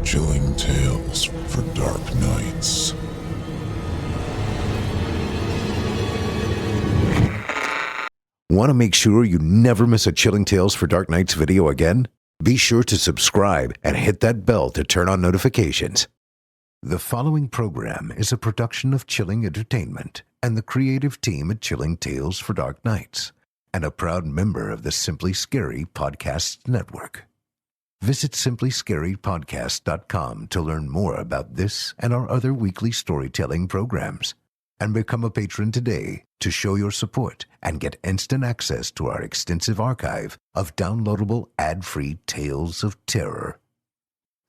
Chilling tales for dark nights. Want to make sure you never miss a Chilling Tales for Dark Nights video again? Be sure to subscribe and hit that bell to turn on notifications. The following program is a production of Chilling Entertainment and the creative team at Chilling Tales for Dark Nights, and a proud member of the Simply Scary Podcast Network. Visit simplyscarypodcast.com to learn more about this and our other weekly storytelling programs. And become a patron today to show your support and get instant access to our extensive archive of downloadable ad-free tales of terror.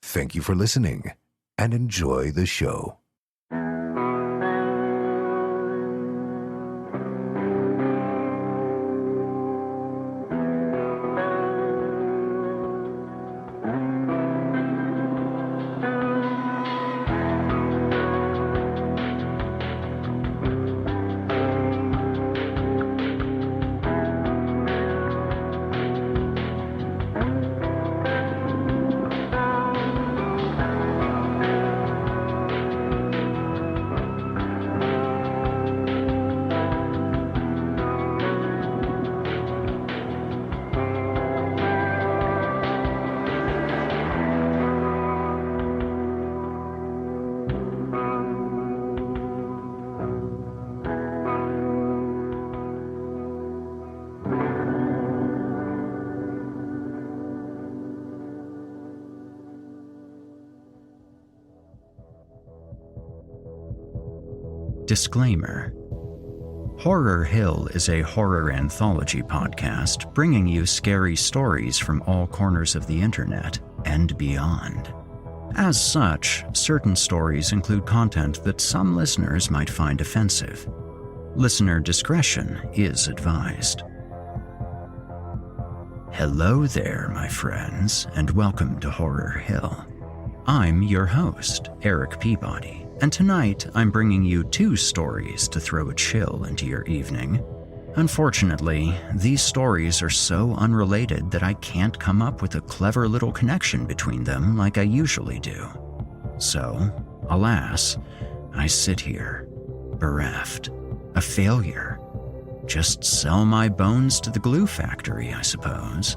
Thank you for listening and enjoy the show. Disclaimer. Horror Hill is a horror anthology podcast bringing you scary stories from all corners of the internet and beyond. As such, certain stories include content that some listeners might find offensive. Listener discretion is advised. Hello there, my friends, and welcome to Horror Hill. I'm your host, Erik Peabody. And tonight, I'm bringing you two stories to throw a chill into your evening. Unfortunately, these stories are so unrelated that I can't come up with a clever little connection between them like I usually do. So, alas, I sit here, bereft, a failure. Just sell my bones to the glue factory, I suppose.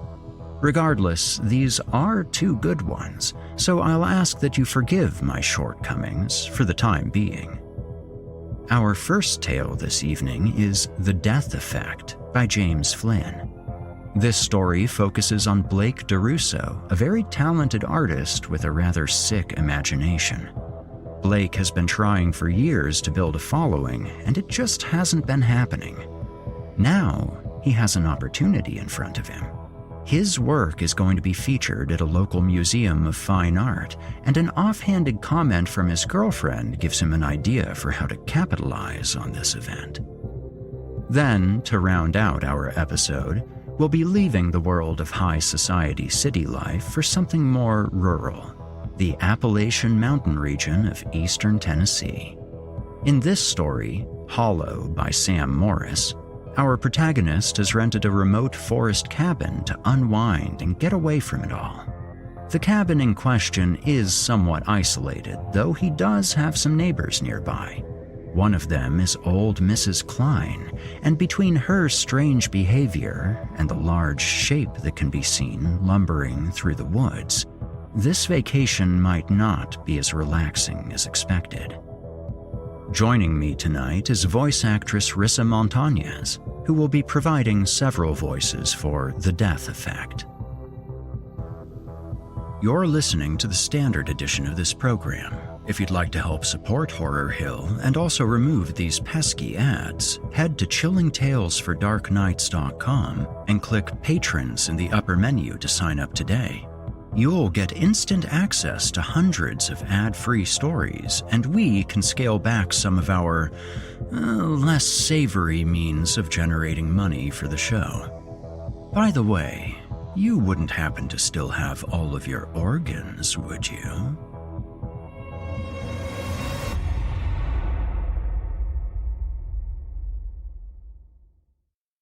Regardless, these are two good ones, so I'll ask that you forgive my shortcomings for the time being. Our first tale this evening is The Death Effect by James Flynn. This story focuses on Blake DeRusso, a very talented artist with a rather sick imagination. Blake has been trying for years to build a following, and it just hasn't been happening. Now, he has an opportunity in front of him. His work is going to be featured at a local museum of fine art, and an offhanded comment from his girlfriend gives him an idea for how to capitalize on this event. Then, to round out our episode, we'll be leaving the world of high society city life for something more rural, the Appalachian Mountain region of eastern Tennessee. In this story, Hollow by Sam Morris, our protagonist has rented a remote forest cabin to unwind and get away from it all. The cabin in question is somewhat isolated, though he does have some neighbors nearby. One of them is old Mrs. Klein, and between her strange behavior and the large shape that can be seen lumbering through the woods, this vacation might not be as relaxing as expected. Joining me tonight is voice actress Rissa Montañez, who will be providing several voices for The Death Effect. You're listening to the standard edition of this program. If you'd like to help support Horror Hill and also remove these pesky ads, head to chillingtalesfordarknights.com and click Patrons in the upper menu to sign up today. You'll get instant access to hundreds of ad-free stories, and we can scale back some of our less savory means of generating money for the show. By the way, you wouldn't happen to still have all of your organs, would you?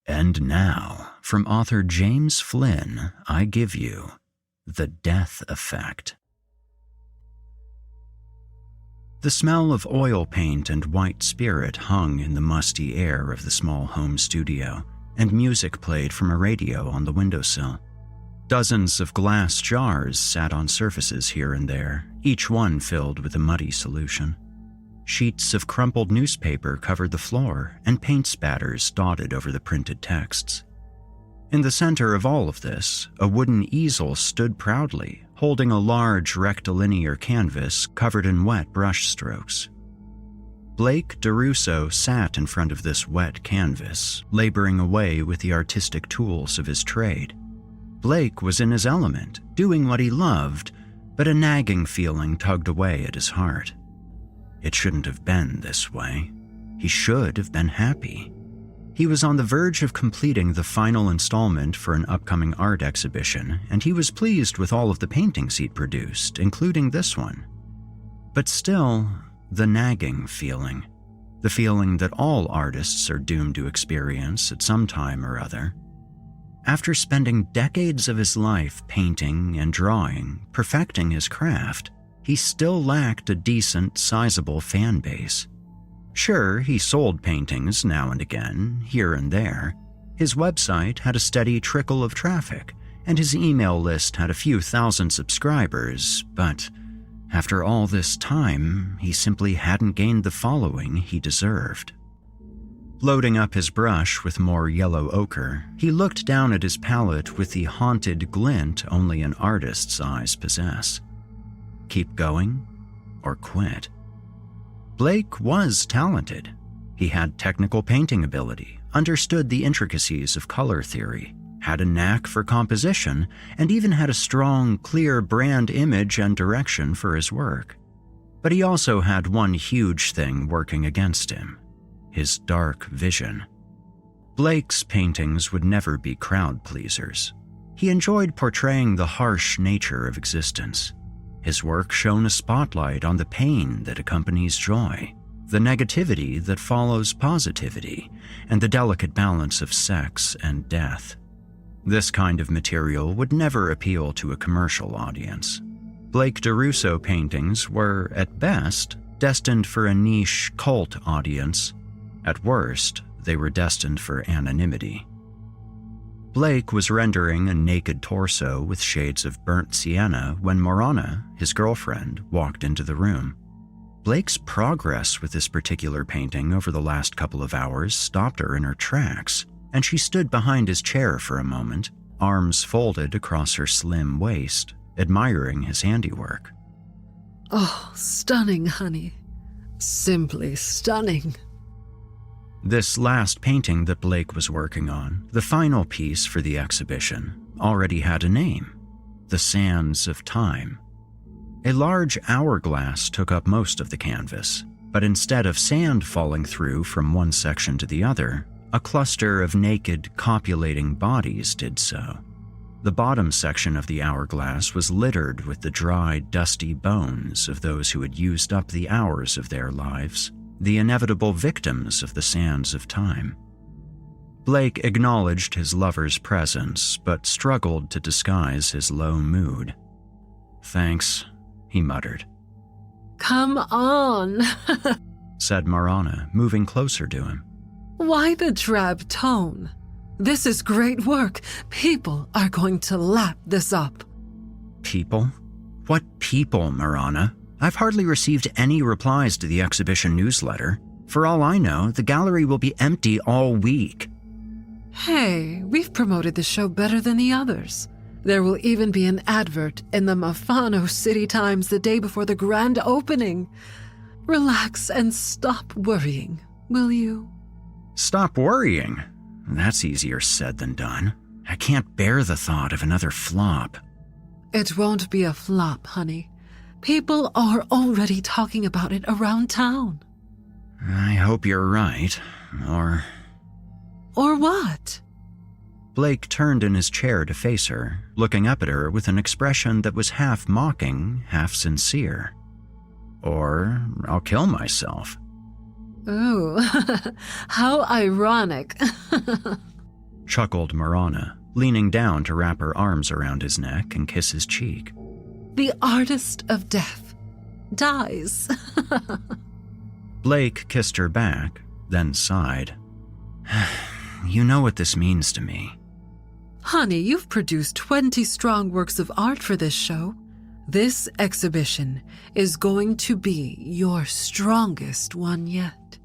And now, from author James Flynn, I give you The Death Effect. The smell of oil paint and white spirit hung in the musty air of the small home studio, and music played from a radio on the windowsill. Dozens of glass jars sat on surfaces here and there, each one filled with a muddy solution. Sheets of crumpled newspaper covered the floor, and paint spatters dotted over the printed texts. In the center of all of this, a wooden easel stood proudly, holding a large rectilinear canvas covered in wet brush strokes. Blake DeRusso sat in front of this wet canvas, laboring away with the artistic tools of his trade. Blake was in his element, doing what he loved, but a nagging feeling tugged away at his heart. It shouldn't have been this way. He should have been happy. He was on the verge of completing the final installment for an upcoming art exhibition, and he was pleased with all of the paintings he'd produced, including this one. But still, the nagging feeling. The feeling that all artists are doomed to experience at some time or other. After spending decades of his life painting and drawing, perfecting his craft, he still lacked a decent, sizable fan base. Sure, he sold paintings now and again, here and there. His website had a steady trickle of traffic, and his email list had a few thousand subscribers, but after all this time, he simply hadn't gained the following he deserved. Loading up his brush with more yellow ochre, he looked down at his palette with the haunted glint only an artist's eyes possess. Keep going or quit? Blake was talented. He had technical painting ability, understood the intricacies of color theory, had a knack for composition, and even had a strong, clear brand image and direction for his work. But he also had one huge thing working against him: his dark vision. Blake's paintings would never be crowd pleasers. He enjoyed portraying the harsh nature of existence. His work shone a spotlight on the pain that accompanies joy, the negativity that follows positivity, and the delicate balance of sex and death. This kind of material would never appeal to a commercial audience. Blake DeRusso paintings were, at best, destined for a niche cult audience. At worst, they were destined for anonymity. Blake was rendering a naked torso with shades of burnt sienna when Marana, his girlfriend, walked into the room. Blake's progress with this particular painting over the last couple of hours stopped her in her tracks, and she stood behind his chair for a moment, arms folded across her slim waist, admiring his handiwork. Oh, stunning, honey. Simply stunning. This last painting that Blake was working on, the final piece for the exhibition, already had a name: The Sands of Time. A large hourglass took up most of the canvas, but instead of sand falling through from one section to the other, a cluster of naked, copulating bodies did so. The bottom section of the hourglass was littered with the dry, dusty bones of those who had used up the hours of their lives, the inevitable victims of the sands of time. Blake acknowledged his lover's presence, but struggled to disguise his low mood. "Thanks," he muttered. Come on. Said Marana, moving closer to him. Why the drab tone? This is great work. People are going to lap this up. People? What people, Marana? I've hardly received any replies to the exhibition newsletter. For all I know, the gallery will be empty all week. Hey, we've promoted the show better than the others. There will even be an advert in the Mafano City Times the day before the grand opening. Relax and stop worrying, will you? Stop worrying? That's easier said than done. I can't bear the thought of another flop. It won't be a flop, honey. People are already talking about it around town. I hope you're right, or... Or what? Blake turned in his chair to face her, looking up at her with an expression that was half mocking, half sincere. Or I'll kill myself. Ooh, how ironic. Chuckled Marana, leaning down to wrap her arms around his neck and kiss his cheek. The artist of death. dies. Blake kissed her back, then sighed. You know what this means to me. Honey, you've produced 20 strong works of art for this show. This exhibition is going to be your strongest one yet.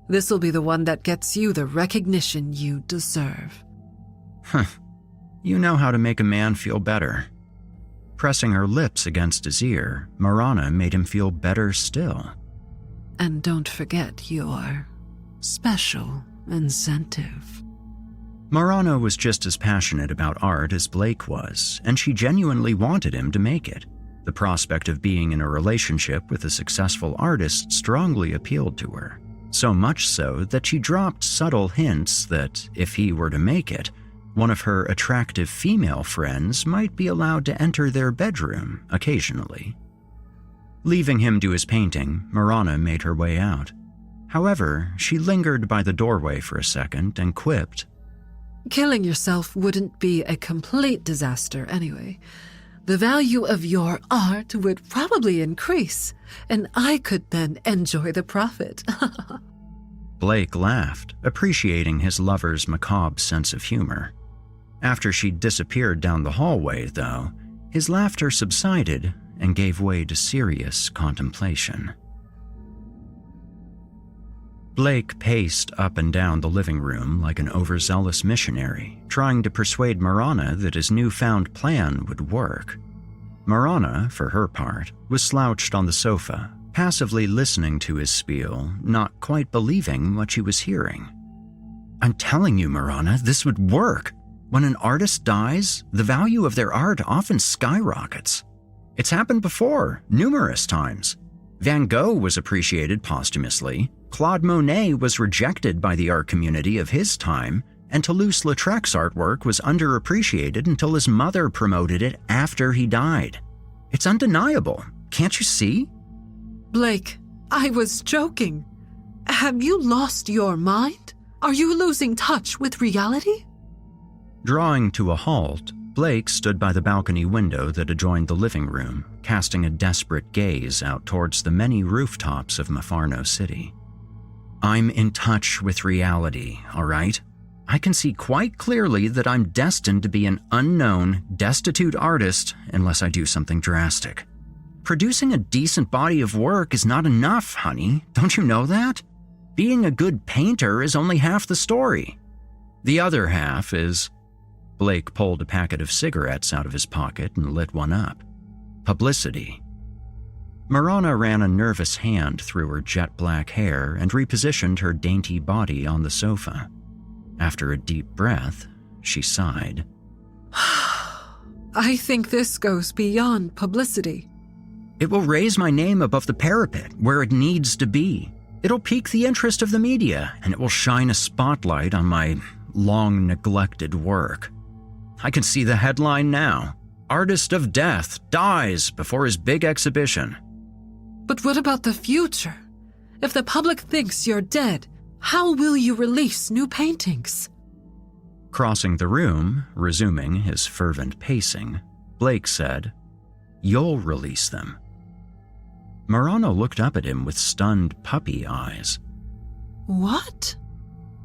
This will be the one that gets you the recognition you deserve. You know how to make a man feel better. Pressing her lips against his ear, Marana made him feel better still. And don't forget your special incentive. Marana was just as passionate about art as Blake was, and she genuinely wanted him to make it. The prospect of being in a relationship with a successful artist strongly appealed to her, so much so that she dropped subtle hints that, if he were to make it, one of her attractive female friends might be allowed to enter their bedroom occasionally. Leaving him to his painting, Marana made her way out. However, she lingered by the doorway for a second and quipped, Killing yourself wouldn't be a complete disaster anyway. The value of your art would probably increase, and I could then enjoy the profit. Blake laughed, appreciating his lover's macabre sense of humor. After she'd disappeared down the hallway, though, his laughter subsided and gave way to serious contemplation. Blake paced up and down the living room like an overzealous missionary, trying to persuade Marana that his newfound plan would work. Marana, for her part, was slouched on the sofa, passively listening to his spiel, not quite believing what she was hearing. I'm telling you, Marana, this would work. When an artist dies, the value of their art often skyrockets. It's happened before, numerous times. Van Gogh was appreciated posthumously, Claude Monet was rejected by the art community of his time, and Toulouse-Lautrec's artwork was underappreciated until his mother promoted it after he died. It's undeniable, can't you see? Blake, I was joking. Have you lost your mind? Are you losing touch with reality? Drawing to a halt, Blake stood by the balcony window that adjoined the living room, casting a desperate gaze out towards the many rooftops of Mafarno City. I'm in touch with reality, all right? I can see quite clearly that I'm destined to be an unknown, destitute artist unless I do something drastic. Producing a decent body of work is not enough, honey. Don't you know that? Being a good painter is only half the story. The other half is... Blake pulled a packet of cigarettes out of his pocket and lit one up. Publicity. Marana ran a nervous hand through her jet-black hair and repositioned her dainty body on the sofa. After a deep breath, she sighed. I think this goes beyond publicity. It will raise my name above the parapet where it needs to be. It'll pique the interest of the media, and it will shine a spotlight on my long-neglected work. I can see the headline now. Artist of Death dies before his big exhibition. But what about the future? If the public thinks you're dead, how will you release new paintings? Crossing the room, resuming his fervent pacing, Blake said, You'll release them. Marana looked up at him with stunned puppy eyes. What?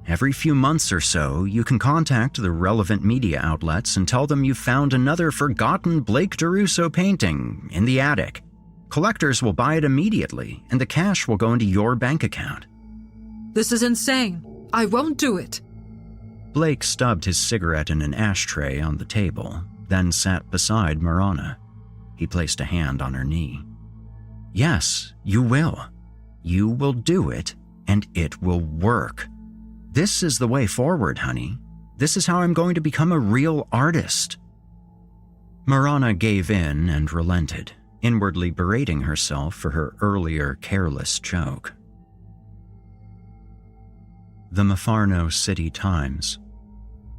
Every few months or so, you can contact the relevant media outlets and tell them you've found another forgotten Blake DeRusso painting in the attic. Collectors will buy it immediately, and the cash will go into your bank account. This is insane. I won't do it. Blake stubbed his cigarette in an ashtray on the table, then sat beside Marana. He placed a hand on her knee. Yes, you will. You will do it, and it will work. This is the way forward, honey. This is how I'm going to become a real artist. Marana gave in and relented, inwardly berating herself for her earlier careless joke. The Mafarno City Times.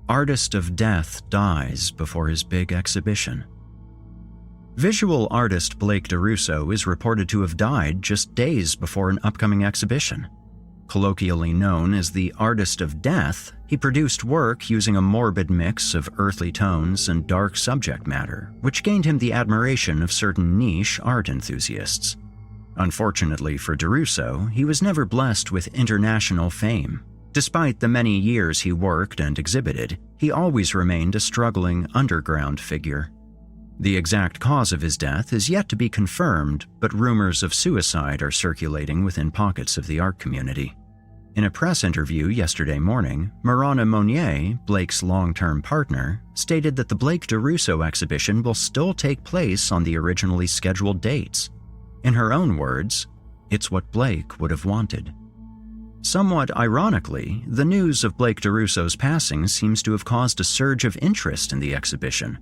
Artist of Death dies before his big exhibition. Visual artist Blake DeRusso is reported to have died just days before an upcoming exhibition. Colloquially known as the Artist of Death, he produced work using a morbid mix of earthly tones and dark subject matter, which gained him the admiration of certain niche art enthusiasts. Unfortunately for DeRusso, he was never blessed with international fame. Despite the many years he worked and exhibited, he always remained a struggling underground figure. The exact cause of his death is yet to be confirmed, but rumors of suicide are circulating within pockets of the art community. In a press interview yesterday morning, Marana Monnier, Blake's long-term partner, stated that the Blake DeRusso exhibition will still take place on the originally scheduled dates. In her own words, "It's what Blake would have wanted." Somewhat ironically, the news of Blake DeRusso's passing seems to have caused a surge of interest in the exhibition.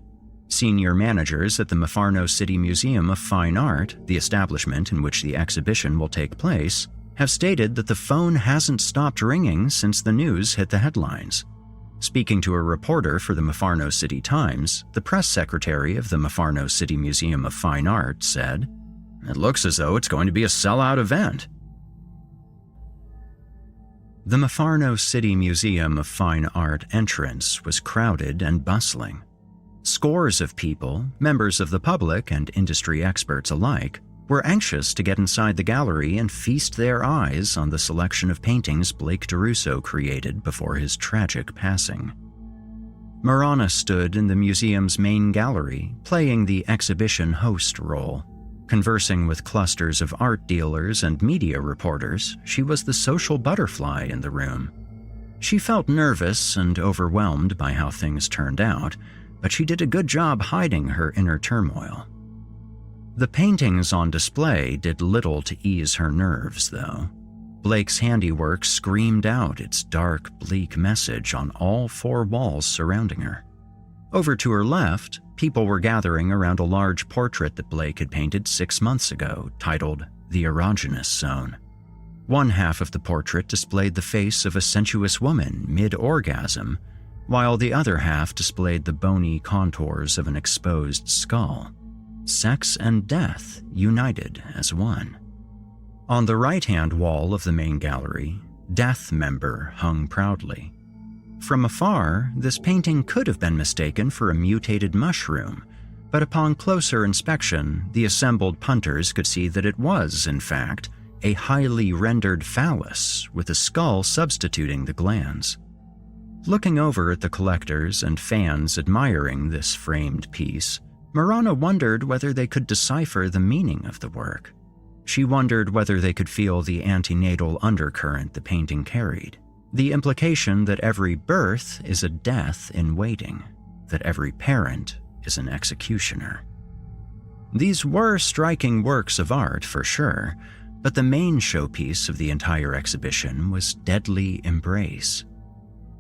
Senior managers at the Mefarno City Museum of Fine Art, the establishment in which the exhibition will take place, have stated that the phone hasn't stopped ringing since the news hit the headlines. Speaking to a reporter for the Mefarno City Times, the press secretary of the Mefarno City Museum of Fine Art said, "It looks as though it's going to be a sellout event." The Mefarno City Museum of Fine Art entrance was crowded and bustling. Scores of people, members of the public and industry experts alike, were anxious to get inside the gallery and feast their eyes on the selection of paintings Blake DeRusso created before his tragic passing. Marana stood in the museum's main gallery, playing the exhibition host role. Conversing with clusters of art dealers and media reporters, she was the social butterfly in the room. She felt nervous and overwhelmed by how things turned out, but she did a good job hiding her inner turmoil. The paintings on display did little to ease her nerves, though. Blake's handiwork screamed out its dark, bleak message on all four walls surrounding her. Over to her left, people were gathering around a large portrait that Blake had painted 6 months ago, titled The Erogenous Zone. One half of the portrait displayed the face of a sensuous woman mid-orgasm, while the other half displayed the bony contours of an exposed skull. Sex and death united as one. On the right-hand wall of the main gallery, Death Member hung proudly. From afar, this painting could have been mistaken for a mutated mushroom, but upon closer inspection, the assembled punters could see that it was, in fact, a highly rendered phallus with a skull substituting the glands. Looking over at the collectors and fans admiring this framed piece, Marana wondered whether they could decipher the meaning of the work. She wondered whether they could feel the antenatal undercurrent the painting carried, the implication that every birth is a death in waiting, that every parent is an executioner. These were striking works of art for sure, but the main showpiece of the entire exhibition was Deadly Embrace.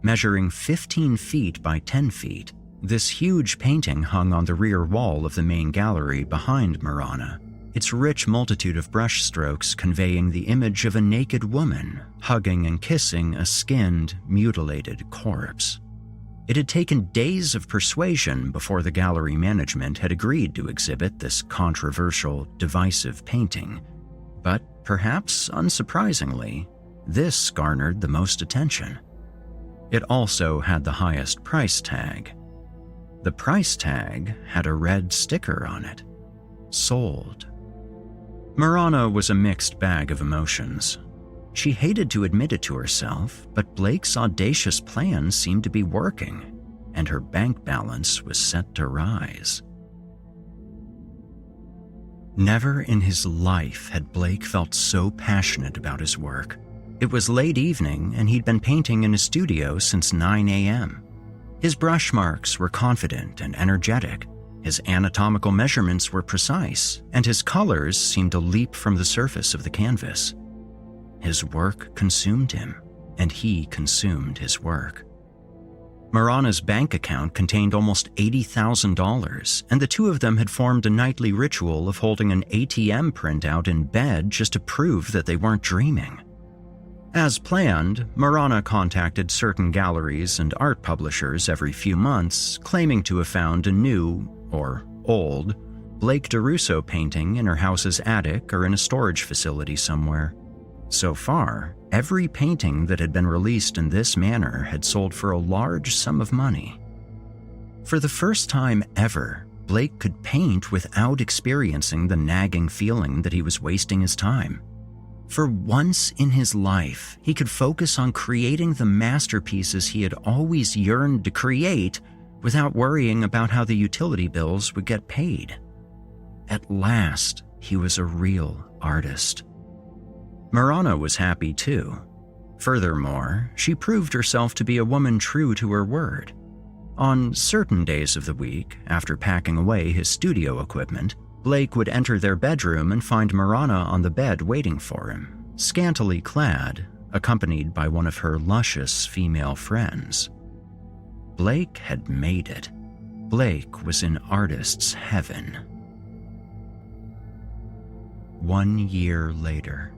Measuring 15 feet by 10 feet, this huge painting hung on the rear wall of the main gallery behind Marana, its rich multitude of brushstrokes conveying the image of a naked woman hugging and kissing a skinned, mutilated corpse. It had taken days of persuasion before the gallery management had agreed to exhibit this controversial, divisive painting, but perhaps unsurprisingly, this garnered the most attention. It also had the highest price tag. The price tag had a red sticker on it. Sold. Marana was a mixed bag of emotions. She hated to admit it to herself, but Blake's audacious plan seemed to be working, and her bank balance was set to rise. Never in his life had Blake felt so passionate about his work. It was late evening, and he'd been painting in his studio since 9 a.m. His brush marks were confident and energetic, his anatomical measurements were precise, and his colors seemed to leap from the surface of the canvas. His work consumed him, and he consumed his work. Marana's bank account contained almost $80,000, and the two of them had formed a nightly ritual of holding an ATM printout in bed just to prove that they weren't dreaming. As planned, Marana contacted certain galleries and art publishers every few months, claiming to have found a new, or old, Blake DeRusso painting in her house's attic or in a storage facility somewhere. So far, every painting that had been released in this manner had sold for a large sum of money. For the first time ever, Blake could paint without experiencing the nagging feeling that he was wasting his time. For once in his life, he could focus on creating the masterpieces he had always yearned to create without worrying about how the utility bills would get paid. At last, he was a real artist. Marana was happy too. Furthermore, she proved herself to be a woman true to her word. On certain days of the week, after packing away his studio equipment, Blake would enter their bedroom and find Marana on the bed waiting for him, scantily clad, accompanied by one of her luscious female friends. Blake had made it. Blake was in artist's heaven. 1 year later.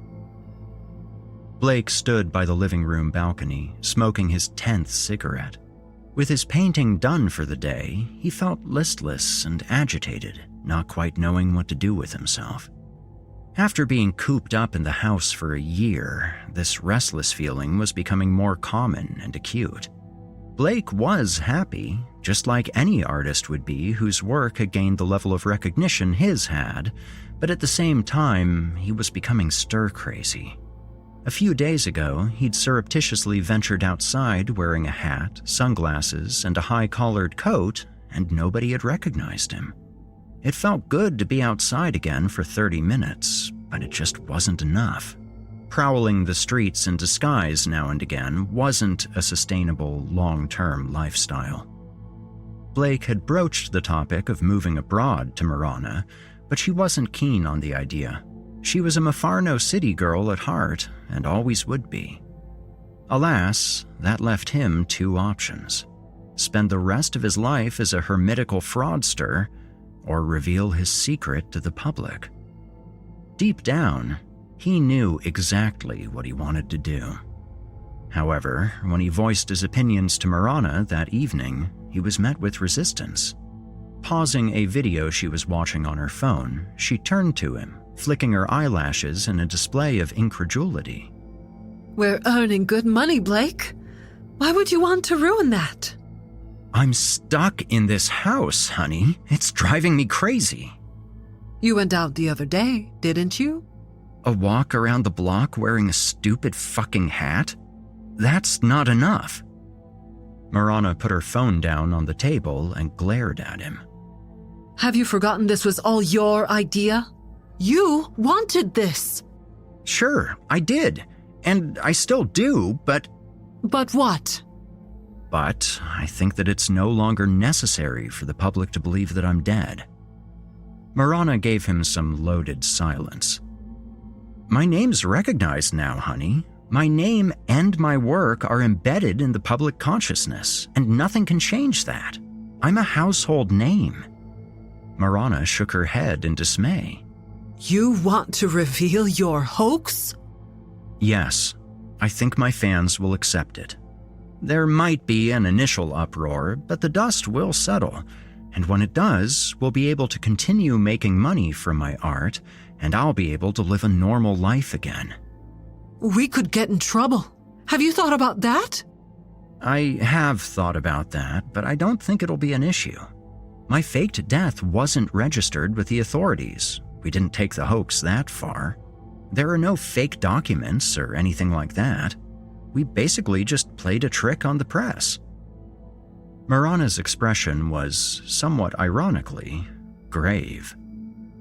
Blake stood by the living room balcony, smoking his 10th cigarette. With his painting done for the day, he felt listless and agitated, not quite knowing what to do with himself. After being cooped up in the house for a year, this restless feeling was becoming more common and acute. Blake was happy, just like any artist would be whose work had gained the level of recognition his had, but at the same time, he was becoming stir-crazy. A few days ago, he'd surreptitiously ventured outside wearing a hat, sunglasses, and a high-collared coat, and nobody had recognized him. It felt good to be outside again for 30 minutes, but it just wasn't enough. Prowling the streets in disguise now and again wasn't a sustainable, long-term lifestyle. Blake had broached the topic of moving abroad to Marana, but she wasn't keen on the idea. She was a Mepharno City girl at heart, and always would be. Alas, that left him 2 options: spend the rest of his life as a hermitical fraudster, or reveal his secret to the public. Deep down, he knew exactly what he wanted to do. However, when he voiced his opinions to Marana that evening, he was met with resistance. Pausing a video she was watching on her phone, she turned to him, flicking her eyelashes in a display of incredulity. We're earning good money, Blake. Why would you want to ruin that? I'm stuck in this house, honey. It's driving me crazy. You went out the other day, didn't you? A walk around the block wearing a stupid fucking hat? That's not enough. Marana put her phone down on the table and glared at him. Have you forgotten this was all your idea? You wanted this. Sure, I did. And I still do, but... But what? But I think that it's no longer necessary for the public to believe that I'm dead. Marana gave him some loaded silence. My name's recognized now, honey. My name and my work are embedded in the public consciousness, and nothing can change that. I'm a household name. Marana shook her head in dismay. You want to reveal your hoax? Yes, I think my fans will accept it. There might be an initial uproar, but the dust will settle, and when it does, we'll be able to continue making money from my art, and I'll be able to live a normal life again. We could get in trouble. Have you thought about that? I have thought about that, but I don't think it'll be an issue. My faked death wasn't registered with the authorities. We didn't take the hoax that far. There are no fake documents or anything like that. We basically just played a trick on the press. Marana's expression was, somewhat ironically, grave.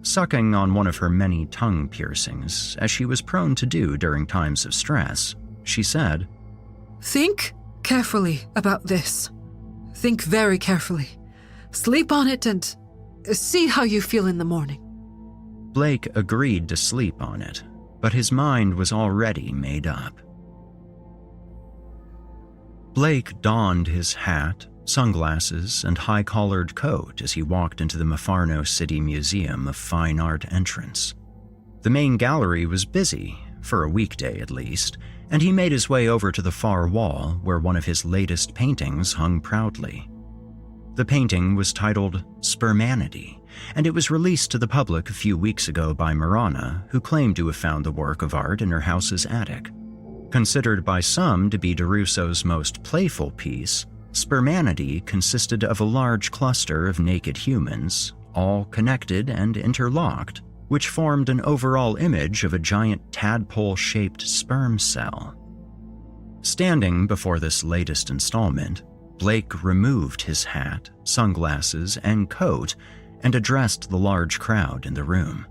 Sucking on one of her many tongue piercings, as she was prone to do during times of stress, she said, Think carefully about this. Think very carefully. Sleep on it and see how you feel in the morning. Blake agreed to sleep on it, but his mind was already made up. Blake donned his hat, sunglasses, and high-collared coat as he walked into the Mepharno City Museum of Fine Art entrance. The main gallery was busy, for a weekday at least, and he made his way over to the far wall where one of his latest paintings hung proudly. The painting was titled Spermanity, and it was released to the public a few weeks ago by Marana, who claimed to have found the work of art in her house's attic. Considered by some to be DeRusso's most playful piece, Spermanity consisted of a large cluster of naked humans, all connected and interlocked, which formed an overall image of a giant tadpole-shaped sperm cell. Standing before this latest installment, Blake removed his hat, sunglasses, and coat and addressed the large crowd in the room.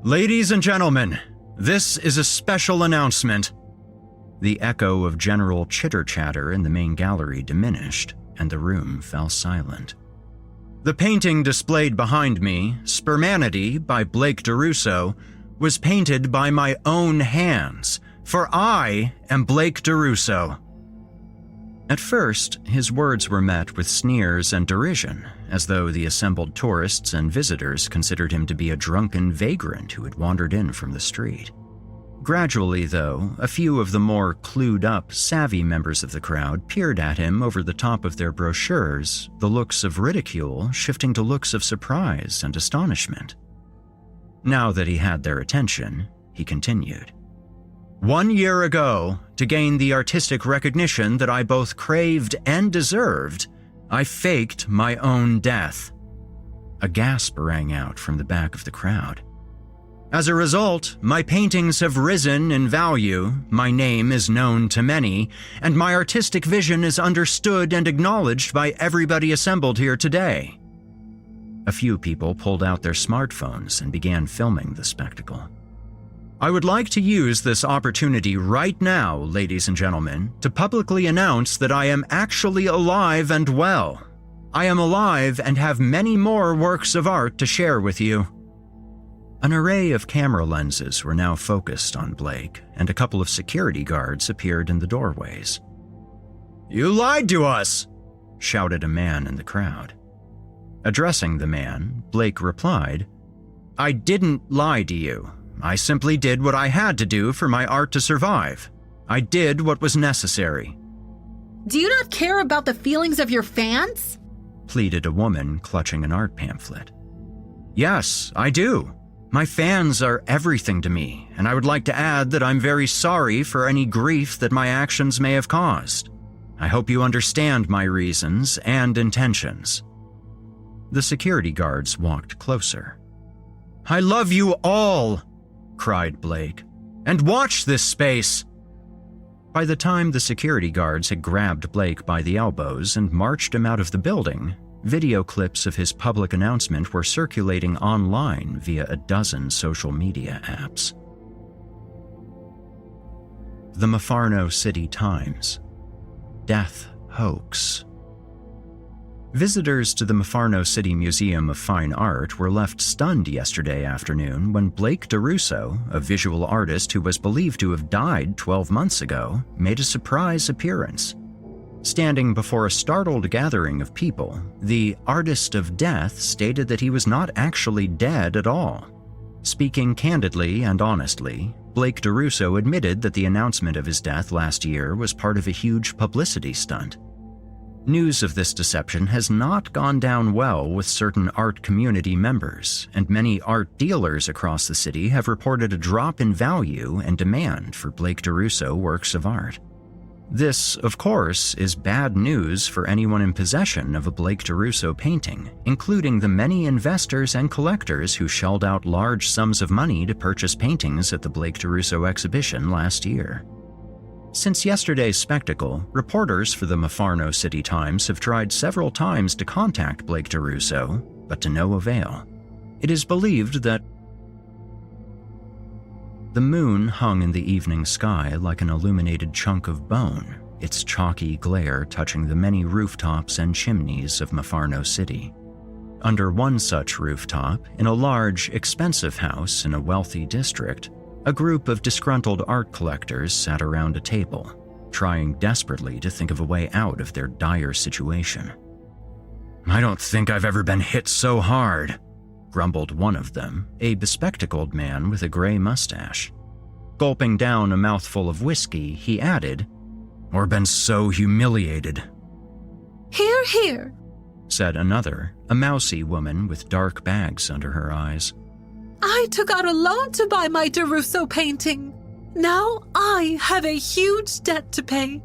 "Ladies and gentlemen, this is a special announcement." The echo of general chitter-chatter in the main gallery diminished, and the room fell silent. "The painting displayed behind me, Spermanity by Blake DeRusso, was painted by my own hands, for I am Blake DeRusso." At first, his words were met with sneers and derision, as though the assembled tourists and visitors considered him to be a drunken vagrant who had wandered in from the street. Gradually, though, a few of the more clued-up, savvy members of the crowd peered at him over the top of their brochures, the looks of ridicule shifting to looks of surprise and astonishment. Now that he had their attention, he continued. "1 year ago, to gain the artistic recognition that I both craved and deserved, I faked my own death." A gasp rang out from the back of the crowd. "As a result, my paintings have risen in value, my name is known to many, and my artistic vision is understood and acknowledged by everybody assembled here today." A few people pulled out their smartphones and began filming the spectacle. "I would like to use this opportunity right now, ladies and gentlemen, to publicly announce that I am actually alive and well. I am alive and have many more works of art to share with you." An array of camera lenses were now focused on Blake, and a couple of security guards appeared in the doorways. "You lied to us!" shouted a man in the crowd. Addressing the man, Blake replied, "I didn't lie to you. I simply did what I had to do for my art to survive. I did what was necessary." "Do you not care about the feelings of your fans?" pleaded a woman clutching an art pamphlet. "Yes, I do. My fans are everything to me, and I would like to add that I'm very sorry for any grief that my actions may have caused. I hope you understand my reasons and intentions." The security guards walked closer. "I love you all!" cried Blake. "And watch this space!" By the time the security guards had grabbed Blake by the elbows and marched him out of the building, video clips of his public announcement were circulating online via a dozen social media apps. The Mafarno City Times. Death Hoax. Visitors to the Mafarno City Museum of Fine Art were left stunned yesterday afternoon when Blake DeRusso, a visual artist who was believed to have died 12 months ago, made a surprise appearance. Standing before a startled gathering of people, the artist of death stated that he was not actually dead at all. Speaking candidly and honestly, Blake DeRusso admitted that the announcement of his death last year was part of a huge publicity stunt. News of this deception has not gone down well with certain art community members, and many art dealers across the city have reported a drop in value and demand for Blake DeRusso works of art. This, of course, is bad news for anyone in possession of a Blake DeRusso painting, including the many investors and collectors who shelled out large sums of money to purchase paintings at the Blake DeRusso exhibition last year. Since yesterday's spectacle, reporters for the Mafarno City Times have tried several times to contact Blake DeRusso, but to no avail. It is believed that the moon hung in the evening sky like an illuminated chunk of bone, its chalky glare touching the many rooftops and chimneys of Mafarno City. Under one such rooftop, in a large, expensive house in a wealthy district, a group of disgruntled art collectors sat around a table, trying desperately to think of a way out of their dire situation. "I don't think I've ever been hit so hard," grumbled one of them, a bespectacled man with a gray mustache. Gulping down a mouthful of whiskey, he added, "Or been so humiliated." "Hear, hear," said another, a mousy woman with dark bags under her eyes. I took out a loan to buy my DeRusso painting. Now I have a huge debt to pay,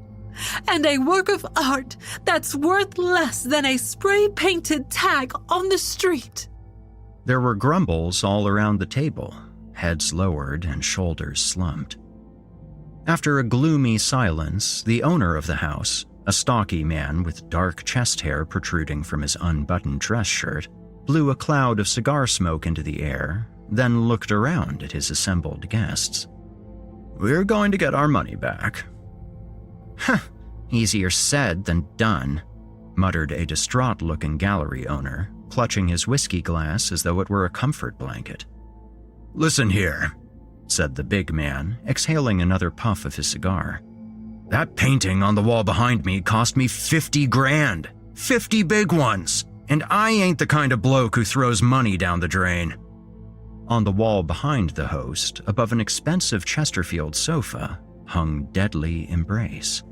and a work of art that's worth less than a spray-painted tag on the street. There were grumbles all around the table, heads lowered and shoulders slumped. After a gloomy silence, the owner of the house, a stocky man with dark chest hair protruding from his unbuttoned dress shirt, blew a cloud of cigar smoke into the air, then looked around at his assembled guests. "We're going to get our money back." "Huh, easier said than done," muttered a distraught-looking gallery owner, clutching his whiskey glass as though it were a comfort blanket. "Listen here," said the big man, exhaling another puff of his cigar. "That painting on the wall behind me cost me 50 grand. 50 big ones. And I ain't the kind of bloke who throws money down the drain." On the wall behind the host, above an expensive Chesterfield sofa, hung Deadly Embrace.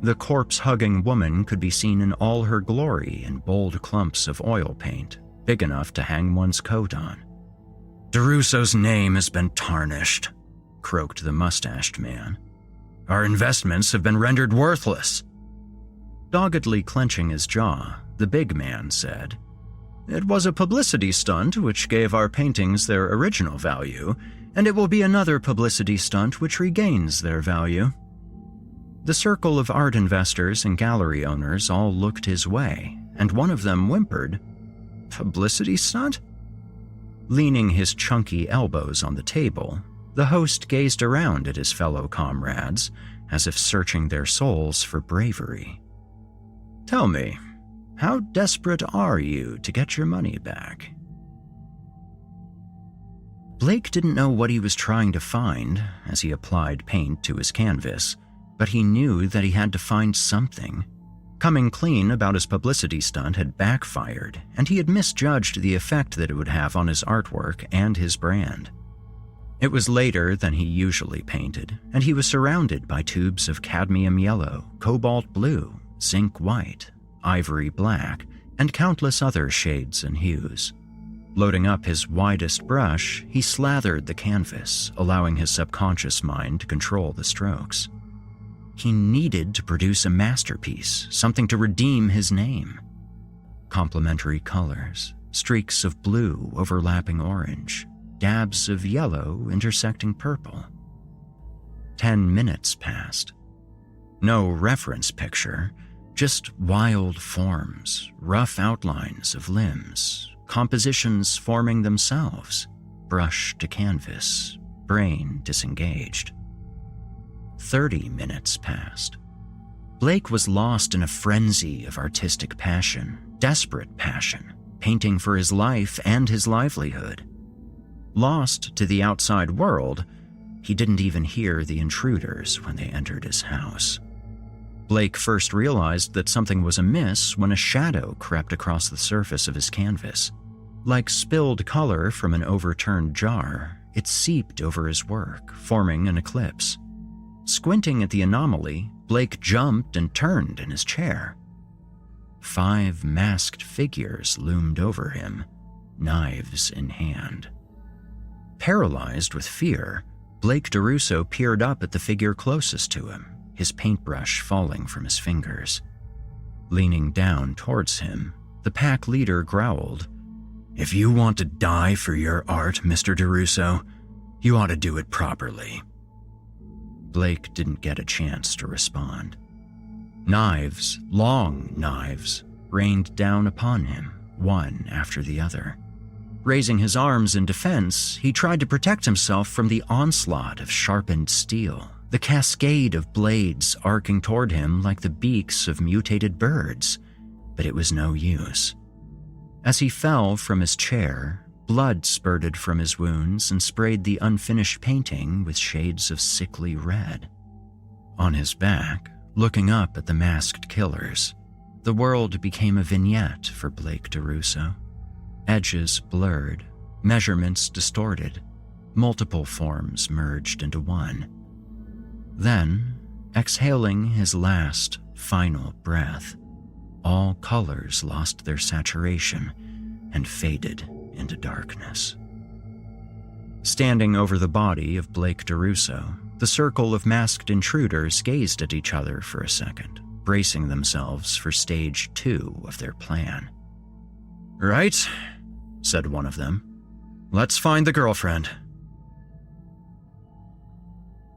The corpse-hugging woman could be seen in all her glory in bold clumps of oil paint, big enough to hang one's coat on. "DeRusso's name has been tarnished," croaked the mustached man. "Our investments have been rendered worthless." Doggedly clenching his jaw, the big man said, "It was a publicity stunt which gave our paintings their original value, and it will be another publicity stunt which regains their value." The circle of art investors and gallery owners all looked his way, and one of them whimpered, "Publicity stunt?" Leaning his chunky elbows on the table, the host gazed around at his fellow comrades, as if searching their souls for bravery. "Tell me, how desperate are you to get your money back?" Blake didn't know what he was trying to find as he applied paint to his canvas, but he knew that he had to find something. Coming clean about his publicity stunt had backfired, and he had misjudged the effect that it would have on his artwork and his brand. It was later than he usually painted, and he was surrounded by tubes of cadmium yellow, cobalt blue, zinc white, ivory black, and countless other shades and hues. Loading up his widest brush, he slathered the canvas, allowing his subconscious mind to control the strokes. He needed to produce a masterpiece, something to redeem his name. Complementary colors, streaks of blue overlapping orange, dabs of yellow intersecting purple. 10 minutes passed. No reference picture, just wild forms, rough outlines of limbs, compositions forming themselves, brush to canvas, brain disengaged. 30 minutes passed. Blake was lost in a frenzy of artistic passion, desperate passion, painting for his life and his livelihood. Lost to the outside world, he didn't even hear the intruders when they entered his house. Blake first realized that something was amiss when a shadow crept across the surface of his canvas. Like spilled color from an overturned jar, it seeped over his work, forming an eclipse. Squinting at the anomaly, Blake jumped and turned in his chair. 5 masked figures loomed over him, knives in hand. Paralyzed with fear, Blake DeRusso peered up at the figure closest to him, his paintbrush falling from his fingers. Leaning down towards him, the pack leader growled, "If you want to die for your art, Mr. DeRusso, you ought to do it properly." Blake didn't get a chance to respond. Knives, long knives, rained down upon him, one after the other. Raising his arms in defense, he tried to protect himself from the onslaught of sharpened steel, the cascade of blades arcing toward him like the beaks of mutated birds, but it was no use. As he fell from his chair, blood spurted from his wounds and sprayed the unfinished painting with shades of sickly red. On his back, looking up at the masked killers, the world became a vignette for Blake DeRusso. Edges blurred, measurements distorted, multiple forms merged into one. Then, exhaling his last, final breath, all colors lost their saturation and faded into darkness. Standing over the body of Blake DeRusso, the circle of masked intruders gazed at each other for a second, bracing themselves for stage 2 of their plan. "Right," said one of them, Let's find the girlfriend.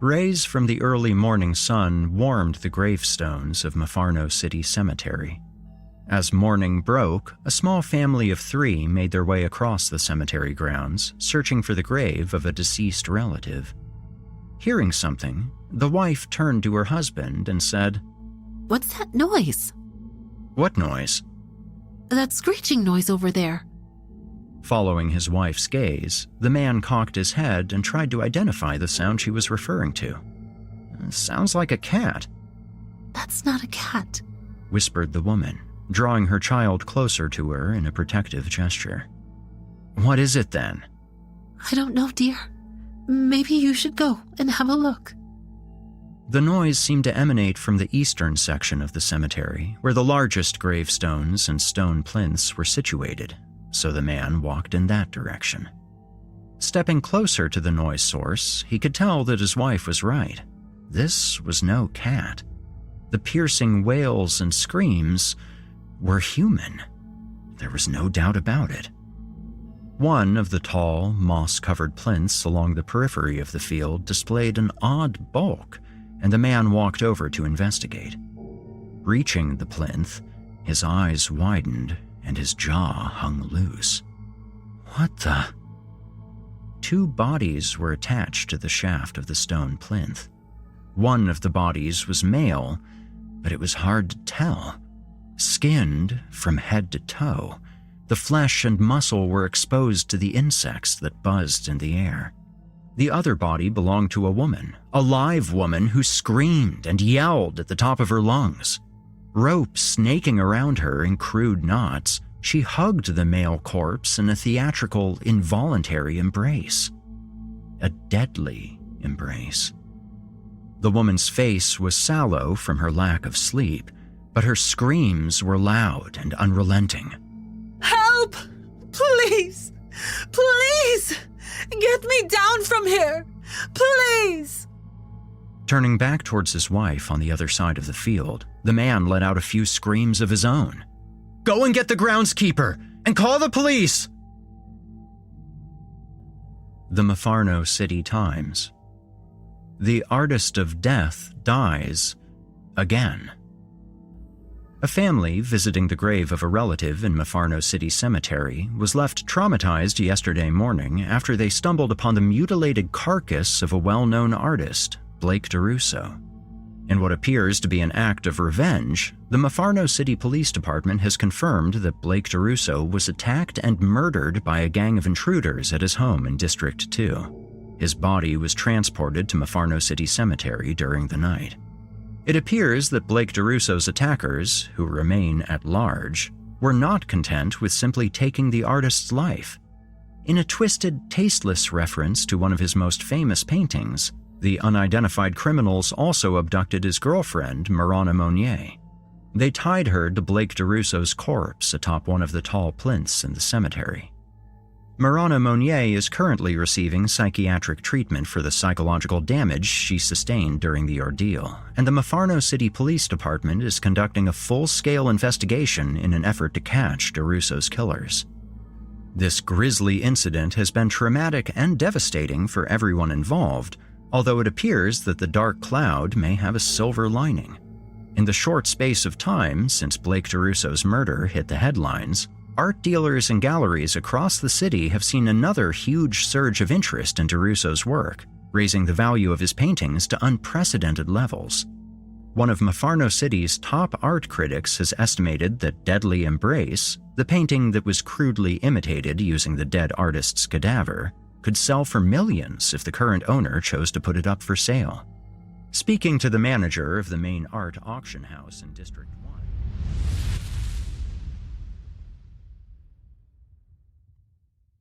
Rays from the early morning sun warmed the gravestones of Mafarno City Cemetery. As morning broke, a small family of 3 made their way across the cemetery grounds, searching for the grave of a deceased relative. Hearing something, the wife turned to her husband and said, What's that noise? "What noise?" That screeching noise over there. Following his wife's gaze, the man cocked his head and tried to identify the sound she was referring to. "Sounds like a cat," That's not a cat. whispered the woman, drawing her child closer to her in a protective gesture. "What is it then?" I don't know, dear. Maybe you should go and have a look. The noise seemed to emanate from the eastern section of the cemetery, where the largest gravestones and stone plinths were situated, so the man walked in that direction. Stepping closer to the noise source, he could tell that his wife was right. This was no cat. The piercing wails and screams were human. There was no doubt about it. One of the tall, moss-covered plinths along the periphery of the field displayed an odd bulk, and the man walked over to investigate. Reaching the plinth, his eyes widened and his jaw hung loose. What the? 2 bodies were attached to the shaft of the stone plinth. One of the bodies was male, but it was hard to tell. Skinned from head to toe, the flesh and muscle were exposed to the insects that buzzed in the air. The other body belonged to a woman, a live woman who screamed and yelled at the top of her lungs. Rope snaking around her in crude knots, she hugged the male corpse in a theatrical, involuntary embrace. A deadly embrace. The woman's face was sallow from her lack of sleep, but her screams were loud and unrelenting. Help! Please! Please! Get me down from here! Please! Turning back towards his wife on the other side of the field, the man let out a few screams of his own. "Go and get the groundskeeper! And call the police!" The Mafarno City Times. The artist of death dies again. A family visiting the grave of a relative in Mafarno City Cemetery was left traumatized yesterday morning after they stumbled upon the mutilated carcass of a well-known artist, Blake DeRusso. In what appears to be an act of revenge, the Mafarno City Police Department has confirmed that Blake DeRusso was attacked and murdered by a gang of intruders at his home in District 2. His body was transported to Mafarno City Cemetery during the night. It appears that Blake DeRusso's attackers, who remain at large, were not content with simply taking the artist's life. In a twisted, tasteless reference to one of his most famous paintings, the unidentified criminals also abducted his girlfriend, Marana Monnier. They tied her to Blake DeRusso's corpse atop one of the tall plinths in the cemetery. Marana Monnier is currently receiving psychiatric treatment for the psychological damage she sustained during the ordeal, and the Mafarno City Police Department is conducting a full-scale investigation in an effort to catch DeRusso's killers. This grisly incident has been traumatic and devastating for everyone involved, although it appears that the dark cloud may have a silver lining. In the short space of time since Blake DeRusso's murder hit the headlines, art dealers and galleries across the city have seen another huge surge of interest in DeRusso's work, raising the value of his paintings to unprecedented levels. One of Mafarno City's top art critics has estimated that Deadly Embrace, the painting that was crudely imitated using the dead artist's cadaver, could sell for millions if the current owner chose to put it up for sale. Speaking to the manager of the main art auction house in District 1.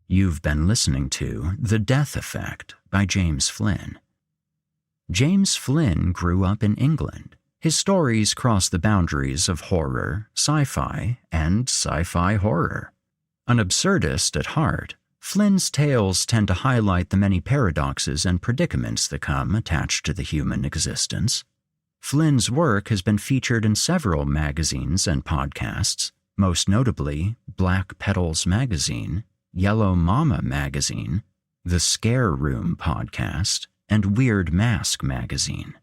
You've been listening to The Death Effect by James Flynn. James Flynn grew up in England. His stories cross the boundaries of horror, sci-fi, and sci-fi horror. An absurdist at heart, Flynn's tales tend to highlight the many paradoxes and predicaments that come attached to the human existence. Flynn's work has been featured in several magazines and podcasts, most notably Black Petals Magazine, Yellow Mama magazine, The Scare Room podcast, and Weird Mask magazine.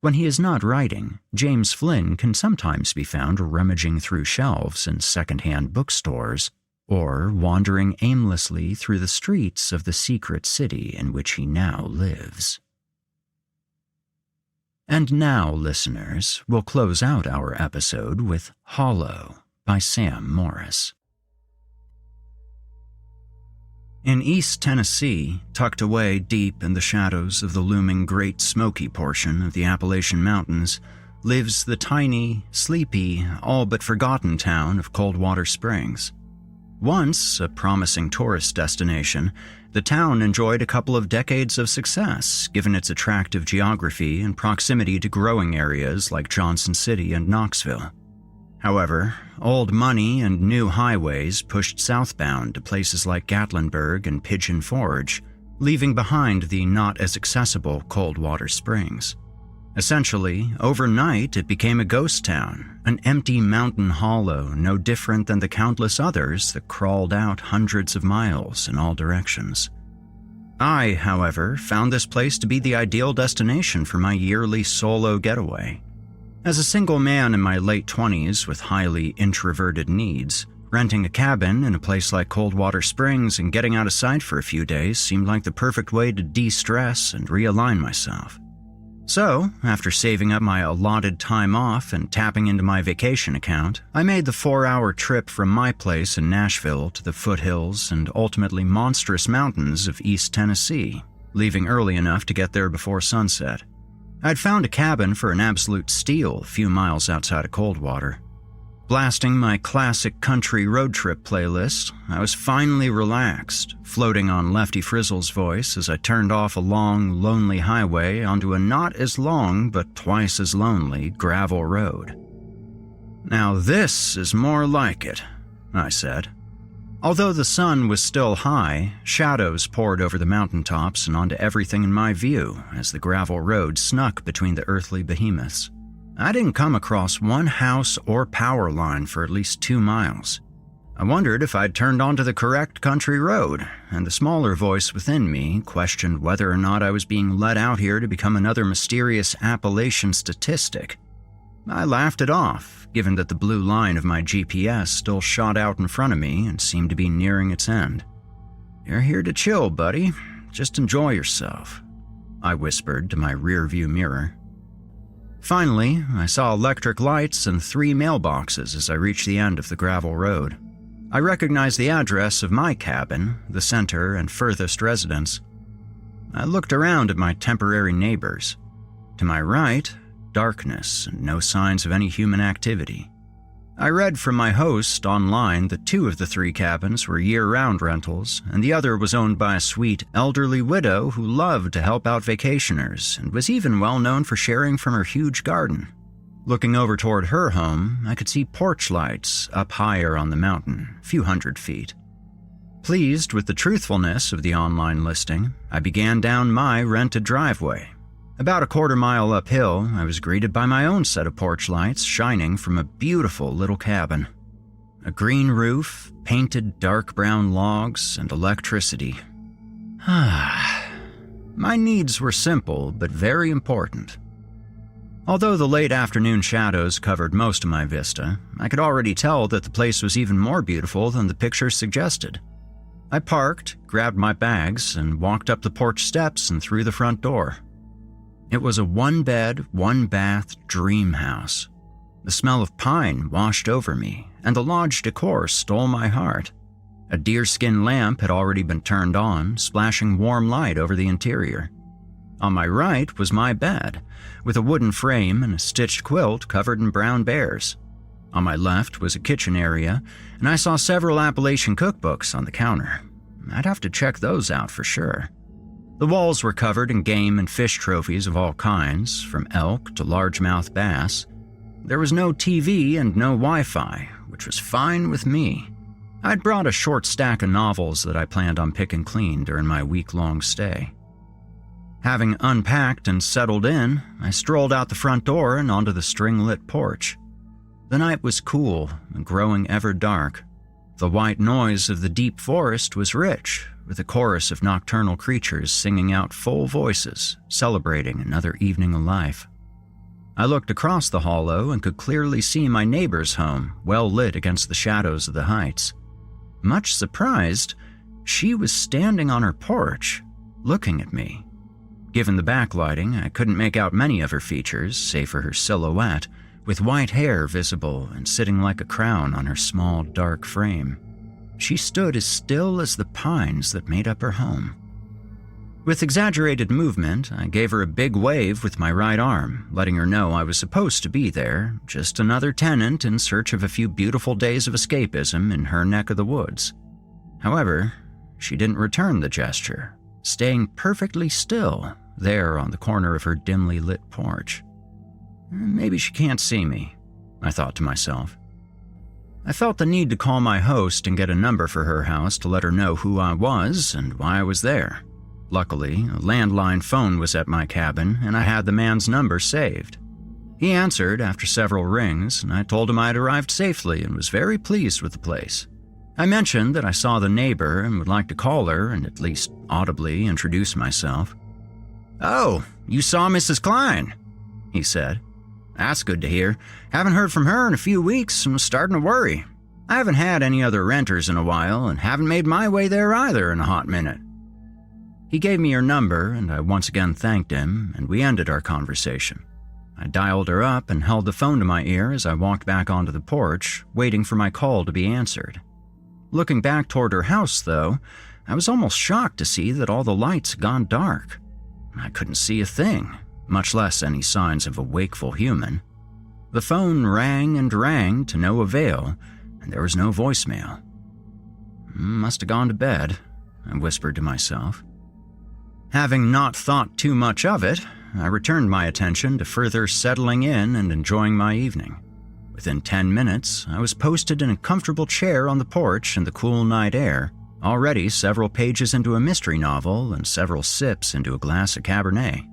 When he is not writing, James Flynn can sometimes be found rummaging through shelves in second-hand bookstores or wandering aimlessly through the streets of the secret city in which he now lives. And now, listeners, we'll close out our episode with Hollow by Sam Morris. In East Tennessee, tucked away deep in the shadows of the looming Great Smoky portion of the Appalachian Mountains, lives the tiny, sleepy, all but forgotten town of Coldwater Springs. Once a promising tourist destination, the town enjoyed a couple of decades of success given its attractive geography and proximity to growing areas like Johnson City and Knoxville. However, old money and new highways pushed southbound to places like Gatlinburg and Pigeon Forge, leaving behind the not-as-accessible Coldwater Springs. Essentially, overnight it became a ghost town, an empty mountain hollow no different than the countless others that crawled out hundreds of miles in all directions. I, however, found this place to be the ideal destination for my yearly solo getaway. As a single man in my late 20s with highly introverted needs, renting a cabin in a place like Coldwater Springs and getting out of sight for a few days seemed like the perfect way to de-stress and realign myself. So, after saving up my allotted time off and tapping into my vacation account, I made the 4-hour trip from my place in Nashville to the foothills and ultimately monstrous mountains of East Tennessee, leaving early enough to get there before sunset. I'd found a cabin for an absolute steal a few miles outside of Coldwater. Blasting my classic country road trip playlist, I was finally relaxed, floating on Lefty Frizzle's voice as I turned off a long, lonely highway onto a not as long but twice as lonely gravel road. "Now this is more like it," I said. Although the sun was still high, shadows poured over the mountaintops and onto everything in my view as the gravel road snuck between the earthly behemoths. I didn't come across one house or power line for at least 2 miles. I wondered if I'd turned onto the correct country road, and the smaller voice within me questioned whether or not I was being led out here to become another mysterious Appalachian statistic. I laughed it off, given that the blue line of my GPS still shot out in front of me and seemed to be nearing its end. "You're here to chill, buddy. Just enjoy yourself," I whispered to my rearview mirror. Finally, I saw electric lights and 3 mailboxes as I reached the end of the gravel road. I recognized the address of my cabin, the center and furthest residence. I looked around at my temporary neighbors. To my right, darkness and no signs of any human activity. I read from my host online that 2 of the 3 cabins were year-round rentals, and the other was owned by a sweet, elderly widow who loved to help out vacationers and was even well known for sharing from her huge garden. Looking over toward her home, I could see porch lights up higher on the mountain, a few hundred feet. Pleased with the truthfulness of the online listing, I began down my rented driveway. About a 1/4 mile uphill, I was greeted by my own set of porch lights shining from a beautiful little cabin. A green roof, painted dark brown logs, and electricity. My needs were simple but very important. Although the late afternoon shadows covered most of my vista, I could already tell that the place was even more beautiful than the pictures suggested. I parked, grabbed my bags, and walked up the porch steps and through the front door. It was a 1-bed, 1-bath dream house. The smell of pine washed over me, and the lodge decor stole my heart. A deerskin lamp had already been turned on, splashing warm light over the interior. On my right was my bed, with a wooden frame and a stitched quilt covered in brown bears. On my left was a kitchen area, and I saw several Appalachian cookbooks on the counter. I'd have to check those out for sure. The walls were covered in game and fish trophies of all kinds, from elk to largemouth bass. There was no TV and no Wi-Fi, which was fine with me. I'd brought a short stack of novels that I planned on picking clean during my week-long stay. Having unpacked and settled in, I strolled out the front door and onto the string-lit porch. The night was cool and growing ever dark. The white noise of the deep forest was rich, with a chorus of nocturnal creatures singing out full voices, celebrating another evening of life. I looked across the hollow and could clearly see my neighbor's home, well lit against the shadows of the heights. Much surprised, she was standing on her porch, looking at me. Given the backlighting, I couldn't make out many of her features, save for her silhouette, with white hair visible and sitting like a crown on her small, dark frame. She stood as still as the pines that made up her home. With exaggerated movement, I gave her a big wave with my right arm, letting her know I was supposed to be there, just another tenant in search of a few beautiful days of escapism in her neck of the woods. However, she didn't return the gesture, staying perfectly still there on the corner of her dimly lit porch. Maybe she can't see me, I thought to myself. I felt the need to call my host and get a number for her house to let her know who I was and why I was there. Luckily, a landline phone was at my cabin and I had the man's number saved. He answered after several rings, and I told him I had arrived safely and was very pleased with the place. I mentioned that I saw the neighbor and would like to call her and at least audibly introduce myself. "Oh, you saw Mrs. Klein," he said. "That's good to hear. Haven't heard from her in a few weeks and was starting to worry. I haven't had any other renters in a while and haven't made my way there either in a hot minute." He gave me her number and I once again thanked him, and we ended our conversation. I dialed her up and held the phone to my ear as I walked back onto the porch, waiting for my call to be answered. Looking back toward her house, though, I was almost shocked to see that all the lights had gone dark. I couldn't see a thing, much less any signs of a wakeful human. The phone rang and rang to no avail, and there was no voicemail. "Must have gone to bed," I whispered to myself. Having not thought too much of it, I returned my attention to further settling in and enjoying my evening. Within 10 minutes, I was posted in a comfortable chair on the porch in the cool night air, already several pages into a mystery novel and several sips into a glass of Cabernet.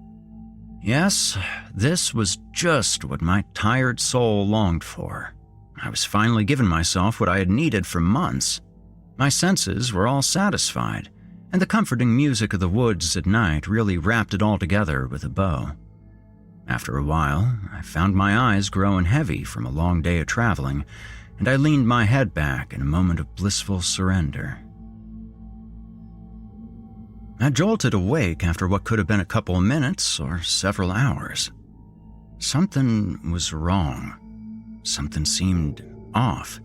Yes, this was just what my tired soul longed for. I was finally giving myself what I had needed for months. My senses were all satisfied, and the comforting music of the woods at night really wrapped it all together with a bow. After a while, I found my eyes growing heavy from a long day of traveling, and I leaned my head back in a moment of blissful surrender. I jolted awake after what could have been a couple of minutes or several hours. Something was wrong. Something seemed off.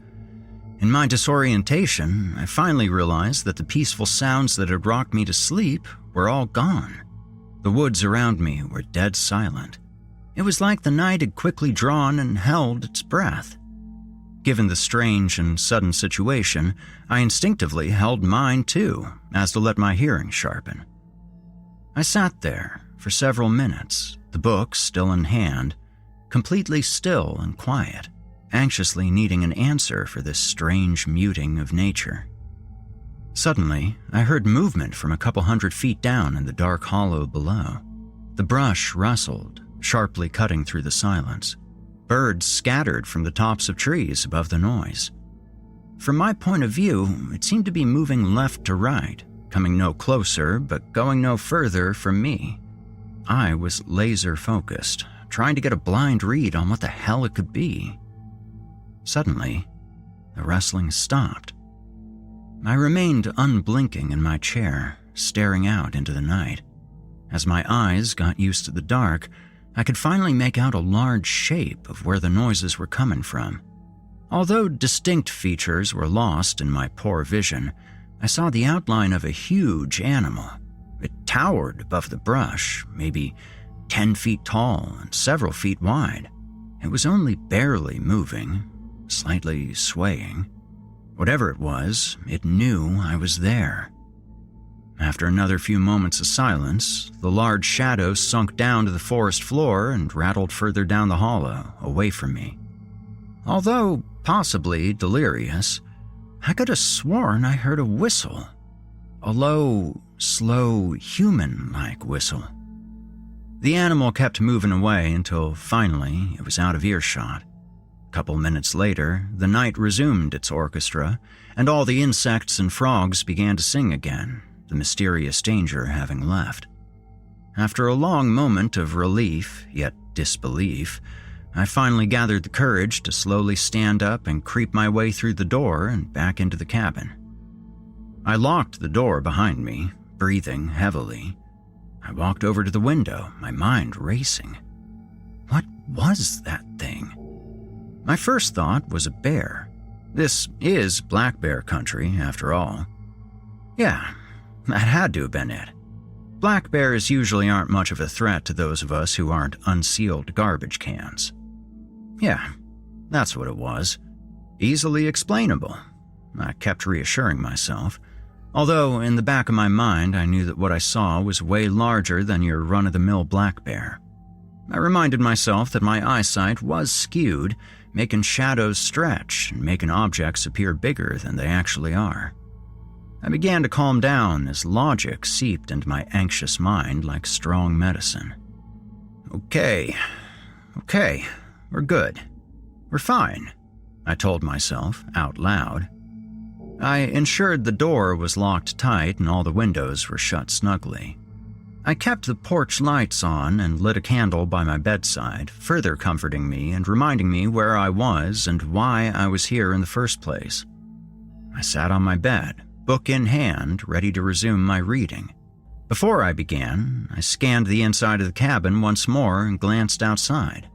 In my disorientation, I finally realized that the peaceful sounds that had rocked me to sleep were all gone. The woods around me were dead silent. It was like the night had quickly drawn and held its breath. Given the strange and sudden situation, I instinctively held mine too, as to let my hearing sharpen. I sat there for several minutes, the book still in hand, completely still and quiet, anxiously needing an answer for this strange muting of nature. Suddenly, I heard movement from a couple 100 feet down in the dark hollow below. The brush rustled, sharply cutting through the silence. Birds scattered from the tops of trees above the noise. From my point of view, it seemed to be moving left to right, coming no closer but going no further from me. I was laser-focused, trying to get a blind read on what the hell it could be. Suddenly, the rustling stopped. I remained unblinking in my chair, staring out into the night. As my eyes got used to the dark, I could finally make out a large shape of where the noises were coming from. Although distinct features were lost in my poor vision, I saw the outline of a huge animal. It towered above the brush, maybe 10 feet tall and several feet wide. It was only barely moving, slightly swaying. Whatever it was, it knew I was there. After another few moments of silence, the large shadow sunk down to the forest floor and rattled further down the hollow, away from me. Although possibly delirious, I could have sworn I heard a whistle. A low, slow, human-like whistle. The animal kept moving away until finally it was out of earshot. Couple minutes later, the night resumed its orchestra, and all the insects and frogs began to sing again, the mysterious danger having left. After a long moment of relief, yet disbelief, I finally gathered the courage to slowly stand up and creep my way through the door and back into the cabin. I locked the door behind me, breathing heavily. I walked over to the window, my mind racing. What was that thing? My first thought was a bear. This is black bear country, after all. Yeah, that had to have been it. Black bears usually aren't much of a threat to those of us who aren't unsealed garbage cans. Yeah, that's what it was. Easily explainable. I kept reassuring myself, although in the back of my mind I knew that what I saw was way larger than your run-of-the-mill black bear. I reminded myself that my eyesight was skewed, making shadows stretch and making objects appear bigger than they actually are. I began to calm down as logic seeped into my anxious mind like strong medicine. Okay, we're good. We're fine, I told myself out loud. I ensured the door was locked tight and all the windows were shut snugly. I kept the porch lights on and lit a candle by my bedside, further comforting me and reminding me where I was and why I was here in the first place. I sat on my bed, book in hand, ready to resume my reading. Before I began, I scanned the inside of the cabin once more and glanced outside.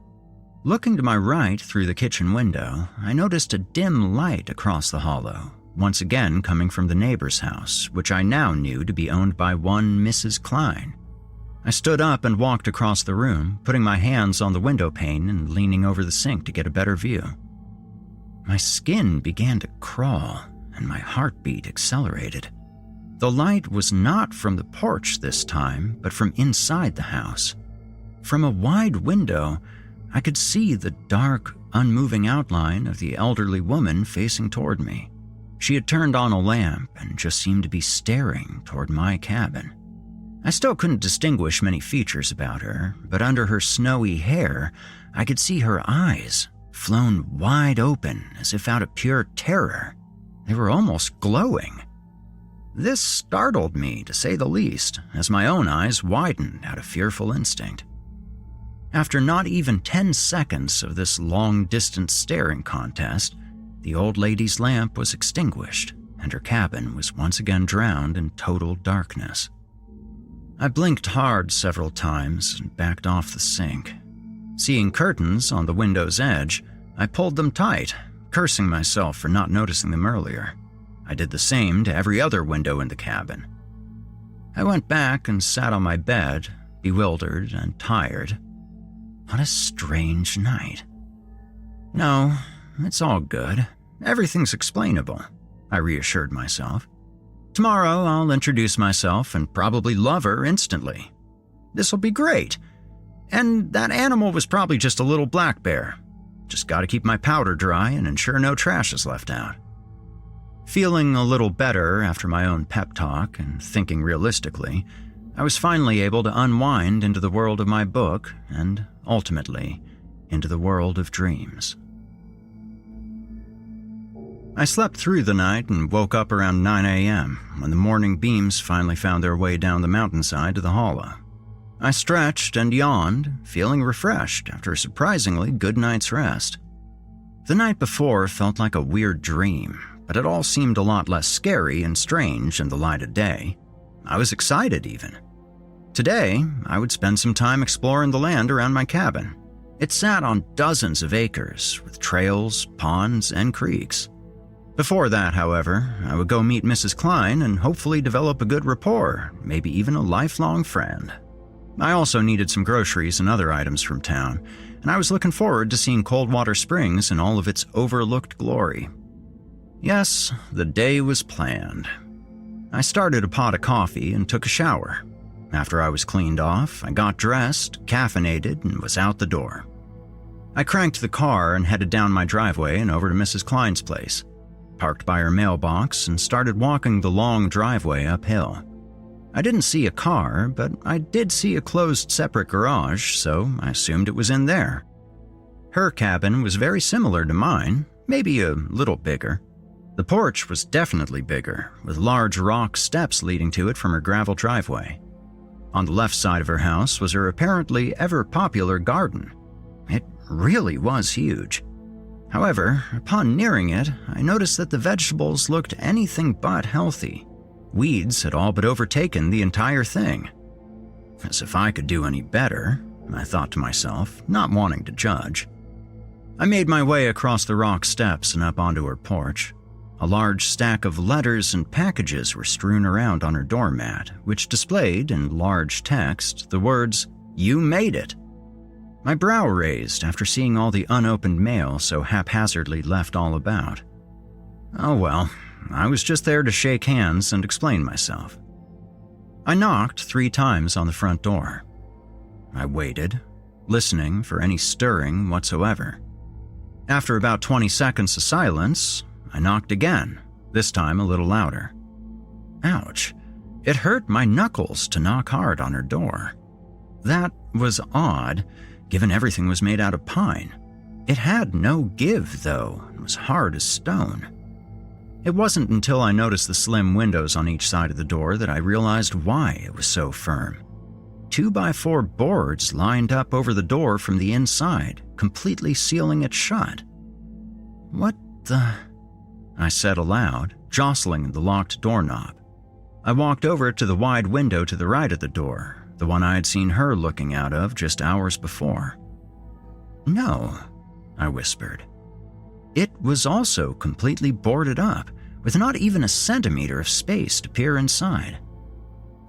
Looking to my right through the kitchen window, I noticed a dim light across the hollow, once again coming from the neighbor's house, which I now knew to be owned by one Mrs. Klein. I stood up and walked across the room, putting my hands on the window pane and leaning over the sink to get a better view. My skin began to crawl, and my heartbeat accelerated. The light was not from the porch this time, but from inside the house. From a wide window, I could see the dark, unmoving outline of the elderly woman facing toward me. She had turned on a lamp and just seemed to be staring toward my cabin. I still couldn't distinguish many features about her, but under her snowy hair, I could see her eyes, flown wide open as if out of pure terror. They were almost glowing. This startled me, to say the least, as my own eyes widened out of fearful instinct. After not even 10 seconds of this long-distance staring contest, the old lady's lamp was extinguished, and her cabin was once again drowned in total darkness. I blinked hard several times and backed off the sink. Seeing curtains on the window's edge, I pulled them tight, cursing myself for not noticing them earlier. I did the same to every other window in the cabin. I went back and sat on my bed, bewildered and tired. What a strange night. No, it's all good. Everything's explainable, I reassured myself. Tomorrow I'll introduce myself and probably love her instantly. This'll be great. And that animal was probably just a little black bear. Just gotta keep my powder dry and ensure no trash is left out. Feeling a little better after my own pep talk and thinking realistically, I was finally able to unwind into the world of my book and, ultimately, into the world of dreams. I slept through the night and woke up around 9 a.m. when the morning beams finally found their way down the mountainside to the hollow. I stretched and yawned, feeling refreshed after a surprisingly good night's rest. The night before felt like a weird dream, but it all seemed a lot less scary and strange in the light of day. I was excited even. Today, I would spend some time exploring the land around my cabin. It sat on dozens of acres, with trails, ponds, and creeks. Before that, however, I would go meet Mrs. Klein and hopefully develop a good rapport, maybe even a lifelong friend. I also needed some groceries and other items from town, and I was looking forward to seeing Coldwater Springs in all of its overlooked glory. Yes, the day was planned. I started a pot of coffee and took a shower. After I was cleaned off, I got dressed, caffeinated, and was out the door. I cranked the car and headed down my driveway and over to Mrs. Klein's place, parked by her mailbox, and started walking the long driveway uphill. I didn't see a car, but I did see a closed separate garage, so I assumed it was in there. Her cabin was very similar to mine, maybe a little bigger. The porch was definitely bigger, with large rock steps leading to it from her gravel driveway. On the left side of her house was her apparently ever-popular garden. It really was huge. However, upon nearing it, I noticed that the vegetables looked anything but healthy. Weeds had all but overtaken the entire thing. As if I could do any better, I thought to myself, not wanting to judge. I made my way across the rock steps and up onto her porch. A large stack of letters and packages were strewn around on her doormat, which displayed in large text the words, "You made it." My brow raised after seeing all the unopened mail so haphazardly left all about. Oh well, I was just there to shake hands and explain myself. I knocked 3 times on the front door. I waited, listening for any stirring whatsoever. After about 20 seconds of silence, I knocked again, this time a little louder. Ouch, it hurt my knuckles to knock hard on her door. That was odd, given everything was made out of pine. It had no give, though, and was hard as stone. It wasn't until I noticed the slim windows on each side of the door that I realized why it was so firm. 2x4 boards lined up over the door from the inside, completely sealing it shut. What the... I said aloud, jostling the locked doorknob. I walked over to the wide window to the right of the door, the one I had seen her looking out of just hours before. No, I whispered. It was also completely boarded up, with not even a centimeter of space to peer inside.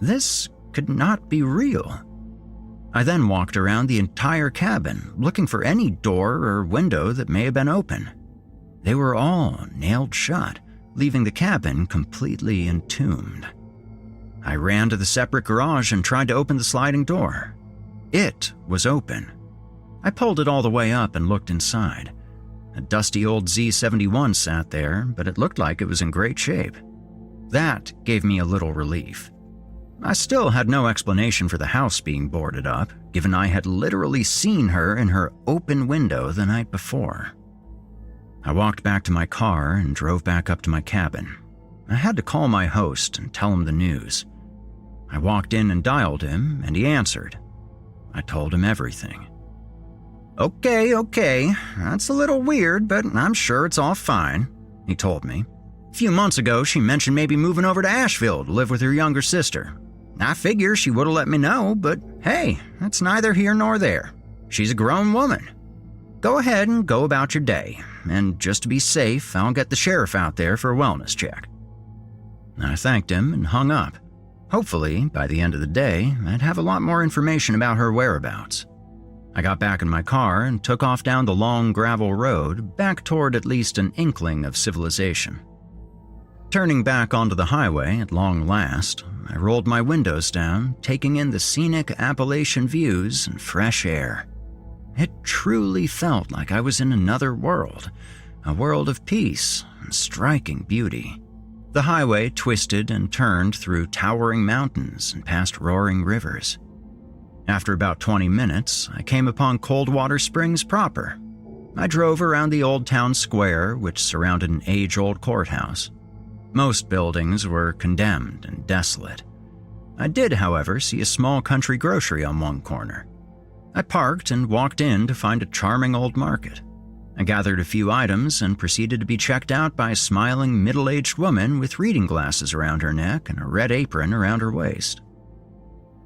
This could not be real. I then walked around the entire cabin, looking for any door or window that may have been open. They were all nailed shut, leaving the cabin completely entombed. I ran to the separate garage and tried to open the sliding door. It was open. I pulled it all the way up and looked inside. A dusty old Z71 sat there, but it looked like it was in great shape. That gave me a little relief. I still had no explanation for the house being boarded up, given I had literally seen her in her open window the night before. I walked back to my car and drove back up to my cabin. I had to call my host and tell him the news. I walked in and dialed him, and he answered. I told him everything. Okay, that's a little weird, but I'm sure it's all fine, he told me. A few months ago, she mentioned maybe moving over to Asheville to live with her younger sister. I figure she would have let me know, but hey, that's neither here nor there. She's a grown woman. Go ahead and go about your day, and just to be safe, I'll get the sheriff out there for a wellness check. I thanked him and hung up. Hopefully, by the end of the day, I'd have a lot more information about her whereabouts. I got back in my car and took off down the long gravel road, back toward at least an inkling of civilization. Turning back onto the highway at long last, I rolled my windows down, taking in the scenic Appalachian views and fresh air. It truly felt like I was in another world, a world of peace and striking beauty. The highway twisted and turned through towering mountains and past roaring rivers. After about 20 minutes, I came upon Coldwater Springs proper. I drove around the old town square, which surrounded an age-old courthouse. Most buildings were condemned and desolate. I did, however, see a small country grocery on one corner. I parked and walked in to find a charming old market. I gathered a few items and proceeded to be checked out by a smiling middle-aged woman with reading glasses around her neck and a red apron around her waist.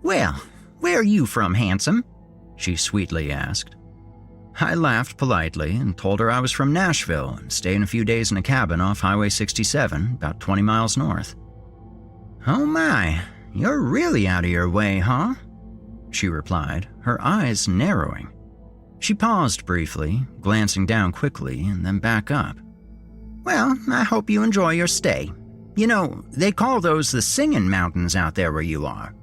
"Well, where are you from, handsome?" she sweetly asked. I laughed politely and told her I was from Nashville and staying a few days in a cabin off Highway 67, about 20 miles north. "Oh my, you're really out of your way, huh?" she replied, her eyes narrowing. She paused briefly, glancing down quickly and then back up. "Well, I hope you enjoy your stay. You know, they call those the Singing Mountains out there where you are."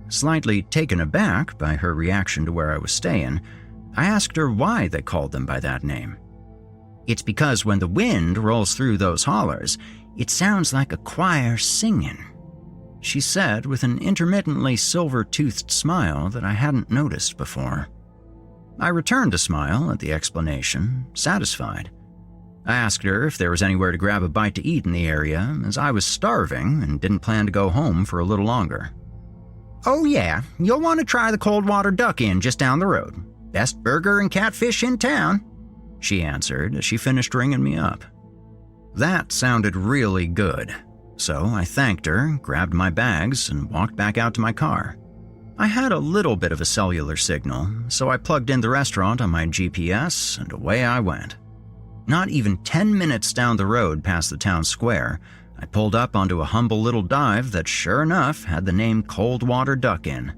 Slightly taken aback by her reaction to where I was staying, I asked her why they called them by that name. "It's because when the wind rolls through those hollers, it sounds like a choir singing," she said with an intermittently silver-toothed smile that I hadn't noticed before. I returned a smile at the explanation, satisfied. I asked her if there was anywhere to grab a bite to eat in the area, as I was starving and didn't plan to go home for a little longer. "Oh yeah, you'll want to try the Coldwater Duck Inn just down the road. Best burger and catfish in town," she answered as she finished ringing me up. That sounded really good, so I thanked her, grabbed my bags, and walked back out to my car. I had a little bit of a cellular signal, so I plugged in the restaurant on my GPS and away I went. Not even 10 minutes down the road past the town square, I pulled up onto a humble little dive that sure enough had the name Coldwater Duck Inn.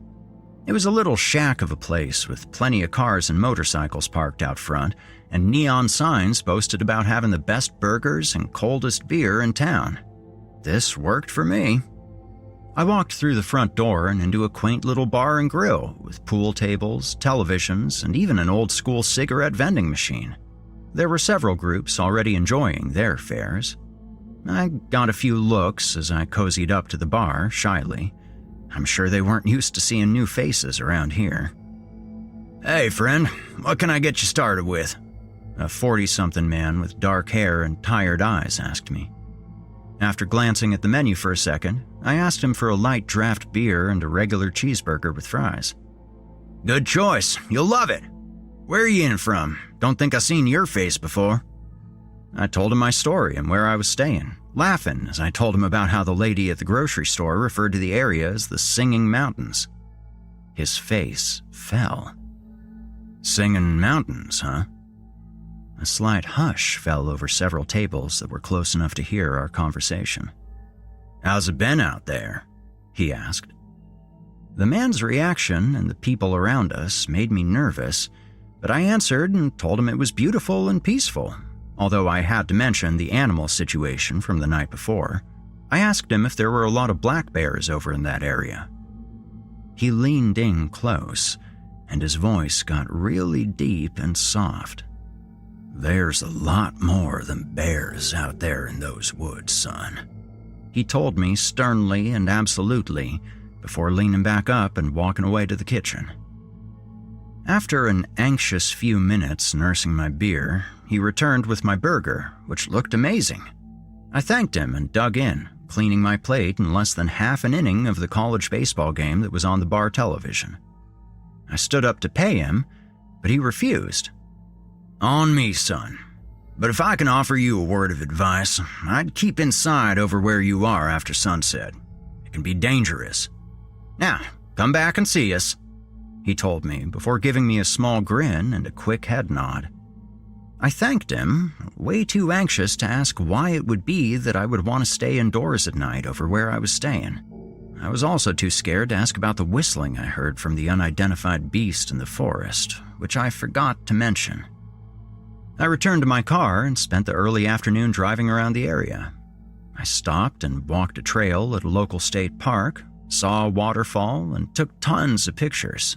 It was a little shack of a place with plenty of cars and motorcycles parked out front, and neon signs boasted about having the best burgers and coldest beer in town. This worked for me. I walked through the front door and into a quaint little bar and grill with pool tables, televisions, and even an old-school cigarette vending machine. There were several groups already enjoying their fares. I got a few looks as I cozied up to the bar, shyly. I'm sure they weren't used to seeing new faces around here. "Hey, friend, what can I get you started with?" A 40-something man with dark hair and tired eyes asked me. After glancing at the menu for a second, I asked him for a light draft beer and a regular cheeseburger with fries. "Good choice. You'll love it. Where are you in from? Don't think I've seen your face before." I told him my story and where I was staying, laughing as I told him about how the lady at the grocery store referred to the area as the Singing Mountains. His face fell. "Singing Mountains, huh?" A slight hush fell over several tables that were close enough to hear our conversation. "How's it been out there?" he asked. The man's reaction and the people around us made me nervous, but I answered and told him it was beautiful and peaceful, although I had to mention the animal situation from the night before. I asked him if there were a lot of black bears over in that area. He leaned in close, and his voice got really deep and soft. "There's a lot more than bears out there in those woods, son," he told me sternly and absolutely before leaning back up and walking away to the kitchen. After an anxious few minutes nursing my beer, he returned with my burger, which looked amazing. I thanked him and dug in, cleaning my plate in less than half an inning of the college baseball game that was on the bar television. I stood up to pay him, but he refused. "On me, son. But if I can offer you a word of advice, I'd keep inside over where you are after sunset. It can be dangerous. Now, come back and see us," he told me before giving me a small grin and a quick head nod. I thanked him, way too anxious to ask why it would be that I would want to stay indoors at night over where I was staying. I was also too scared to ask about the whistling I heard from the unidentified beast in the forest, which I forgot to mention. I returned to my car and spent the early afternoon driving around the area. I stopped and walked a trail at a local state park, saw a waterfall, and took tons of pictures.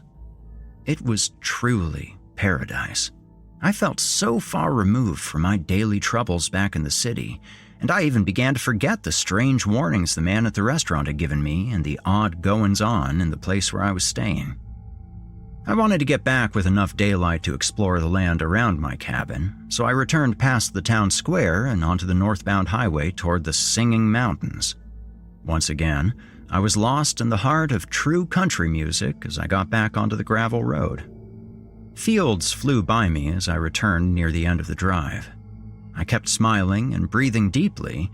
It was truly paradise. I felt so far removed from my daily troubles back in the city, and I even began to forget the strange warnings the man at the restaurant had given me and the odd goings-on in the place where I was staying. I wanted to get back with enough daylight to explore the land around my cabin, so I returned past the town square and onto the northbound highway toward the Singing Mountains. Once again, I was lost in the heart of true country music as I got back onto the gravel road. Fields flew by me as I returned near the end of the drive. I kept smiling and breathing deeply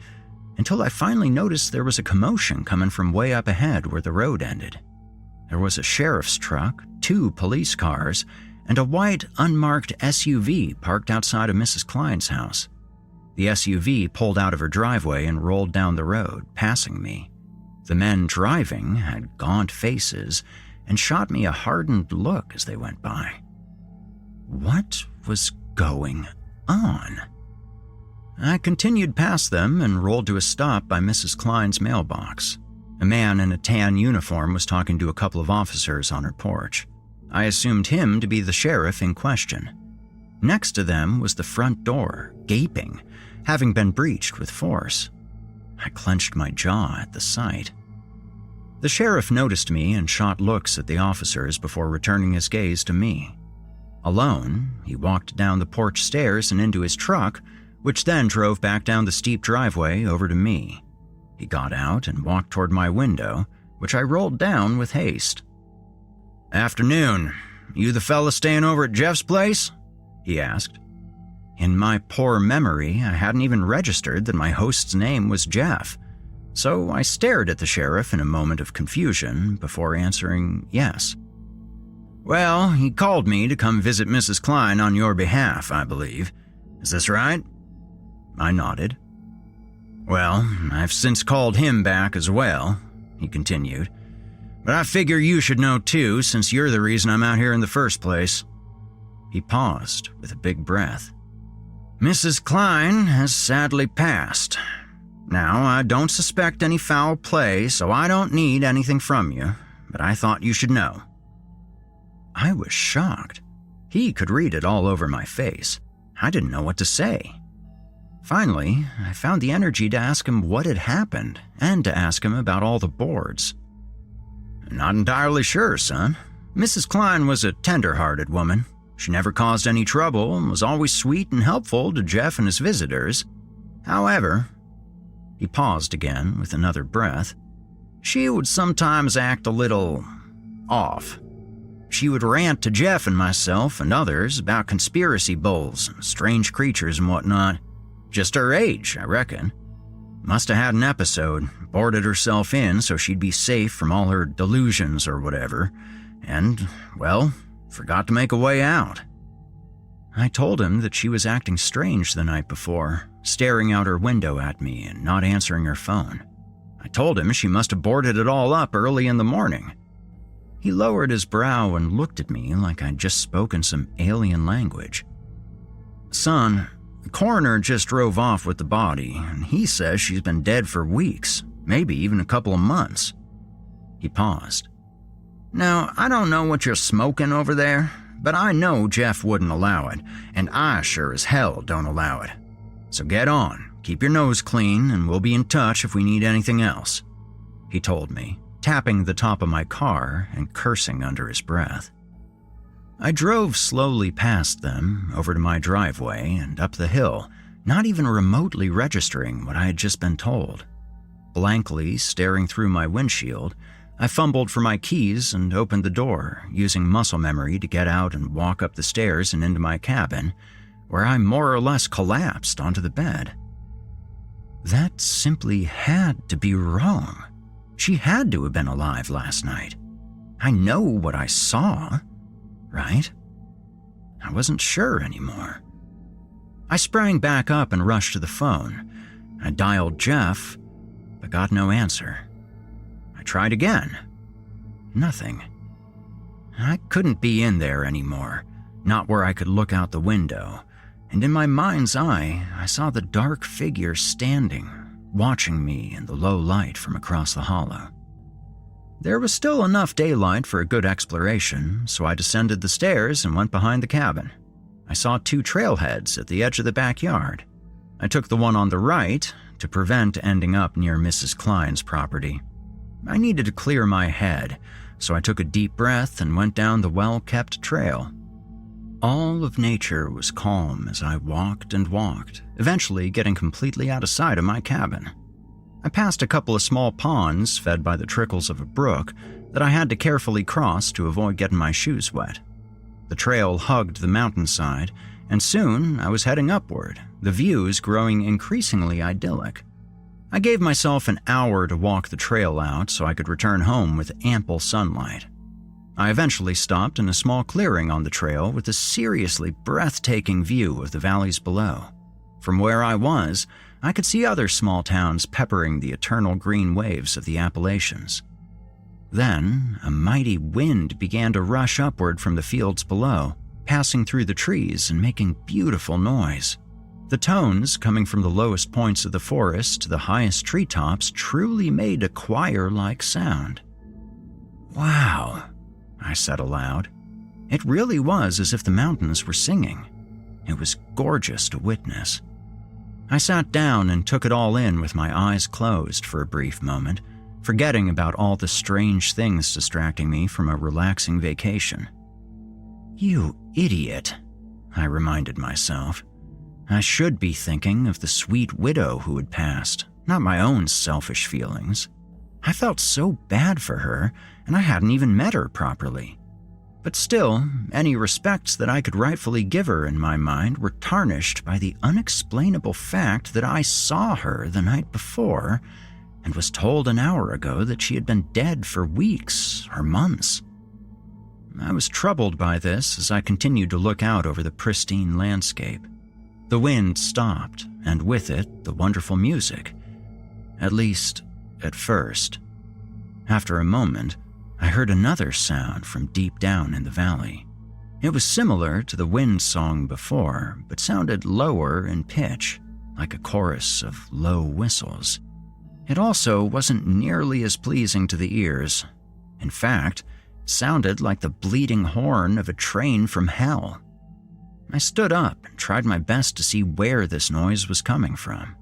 until I finally noticed there was a commotion coming from way up ahead where the road ended. There was a sheriff's truck, 2 police cars, and a white, unmarked SUV parked outside of Mrs. Klein's house. The SUV pulled out of her driveway and rolled down the road, passing me. The men driving had gaunt faces and shot me a hardened look as they went by. What was going on? I continued past them and rolled to a stop by Mrs. Klein's mailbox. A man in a tan uniform was talking to a couple of officers on her porch. I assumed him to be the sheriff in question. Next to them was the front door, gaping, having been breached with force. I clenched my jaw at the sight. The sheriff noticed me and shot looks at the officers before returning his gaze to me. Alone, he walked down the porch stairs and into his truck, which then drove back down the steep driveway over to me. He got out and walked toward my window, which I rolled down with haste. "Afternoon. You the fella staying over at Jeff's place?" he asked. In my poor memory, I hadn't even registered that my host's name was Jeff, so I stared at the sheriff in a moment of confusion before answering yes. "Well, he called me to come visit Mrs. Klein on your behalf, I believe. Is this right?" I nodded. "Well, I've since called him back as well," he continued. "But I figure you should know too, since you're the reason I'm out here in the first place." He paused with a big breath. "Mrs. Klein has sadly passed. Now, I don't suspect any foul play, so I don't need anything from you, but I thought you should know." I was shocked. He could read it all over my face. I didn't know what to say. Finally, I found the energy to ask him what had happened and to ask him about all the boards. "Not entirely sure, son. Mrs. Klein was a tender-hearted woman. She never caused any trouble and was always sweet and helpful to Jeff and his visitors. However," he paused again with another breath, "she would sometimes act a little off. She would rant to Jeff and myself and others about conspiracy bulls and strange creatures and whatnot. Just her age, I reckon. Must have had an episode, boarded herself in so she'd be safe from all her delusions or whatever, and, well, forgot to make a way out." I told him that she was acting strange the night before, staring out her window at me and not answering her phone. I told him she must have boarded it all up early in the morning. He lowered his brow and looked at me like I'd just spoken some alien language. "Son, the coroner just drove off with the body, and he says she's been dead for weeks, maybe even a couple of months." He paused. "Now, I don't know what you're smoking over there, but I know Jeff wouldn't allow it, and I sure as hell don't allow it. So get on, keep your nose clean, and we'll be in touch if we need anything else," he told me, tapping the top of my car and cursing under his breath. I drove slowly past them, over to my driveway and up the hill, not even remotely registering what I had just been told. Blankly staring through my windshield, I fumbled for my keys and opened the door, using muscle memory to get out and walk up the stairs and into my cabin, where I more or less collapsed onto the bed. That simply had to be wrong. She had to have been alive last night. I know what I saw, right? I wasn't sure anymore. I sprang back up and rushed to the phone. I dialed Jeff, but got no answer. I tried again. Nothing. I couldn't be in there anymore, not where I could look out the window, and in my mind's eye, I saw the dark figure standing, watching me in the low light from across the hollow. There was still enough daylight for a good exploration, so I descended the stairs and went behind the cabin. I saw 2 trailheads at the edge of the backyard. I took the one on the right to prevent ending up near Mrs. Klein's property. I needed to clear my head, so I took a deep breath and went down the well-kept trail. All of nature was calm as I walked and walked, eventually getting completely out of sight of my cabin. I passed a couple of small ponds fed by the trickles of a brook that I had to carefully cross to avoid getting my shoes wet. The trail hugged the mountainside, and soon I was heading upward, the views growing increasingly idyllic. I gave myself an hour to walk the trail out so I could return home with ample sunlight. I eventually stopped in a small clearing on the trail with a seriously breathtaking view of the valleys below. From where I was, I could see other small towns peppering the eternal green waves of the Appalachians. Then, a mighty wind began to rush upward from the fields below, passing through the trees and making beautiful noise. The tones coming from the lowest points of the forest to the highest treetops truly made a choir-like sound. "Wow," I said aloud. It really was as if the mountains were singing. It was gorgeous to witness. I sat down and took it all in with my eyes closed for a brief moment, forgetting about all the strange things distracting me from a relaxing vacation. You idiot, I reminded myself. I should be thinking of the sweet widow who had passed, not my own selfish feelings. I felt so bad for her, and I hadn't even met her properly. But still, any respects that I could rightfully give her in my mind were tarnished by the unexplainable fact that I saw her the night before and was told an hour ago that she had been dead for weeks or months. I was troubled by this as I continued to look out over the pristine landscape. The wind stopped, and with it, the wonderful music. At least, at first. After a moment, I heard another sound from deep down in the valley. It was similar to the wind song before, but sounded lower in pitch, like a chorus of low whistles. It also wasn't nearly as pleasing to the ears. In fact, it sounded like the bleating horn of a train from hell. I stood up and tried my best to see where this noise was coming from.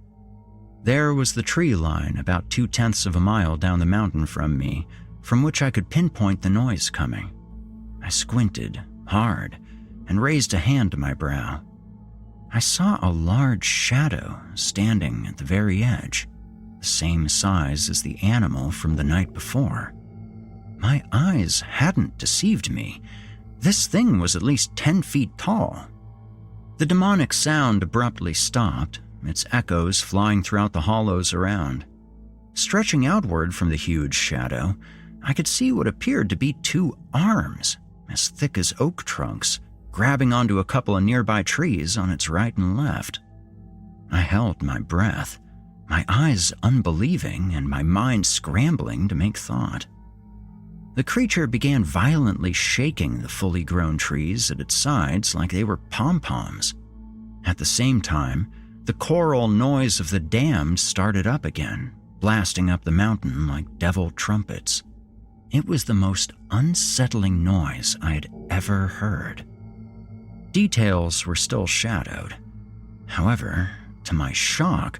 There was the tree line about 2/10 of a mile down the mountain from me, from which I could pinpoint the noise coming. I squinted hard and raised a hand to my brow. I saw a large shadow standing at the very edge, the same size as the animal from the night before. My eyes hadn't deceived me. This thing was at least 10 feet tall. The demonic sound abruptly stopped, its echoes flying throughout the hollows around. Stretching outward from the huge shadow, I could see what appeared to be 2 arms, as thick as oak trunks, grabbing onto a couple of nearby trees on its right and left. I held my breath, my eyes unbelieving and my mind scrambling to make thought. The creature began violently shaking the fully grown trees at its sides like they were pom-poms. At the same time, the choral noise of the damned started up again, blasting up the mountain like devil trumpets. It was the most unsettling noise I had ever heard. Details were still shadowed. However, to my shock,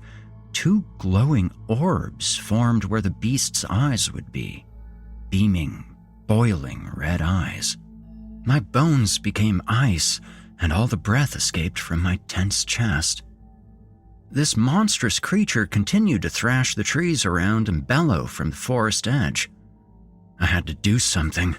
2 glowing orbs formed where the beast's eyes would be. Beaming, boiling red eyes. My bones became ice, and all the breath escaped from my tense chest. This monstrous creature continued to thrash the trees around and bellow from the forest edge. I had to do something.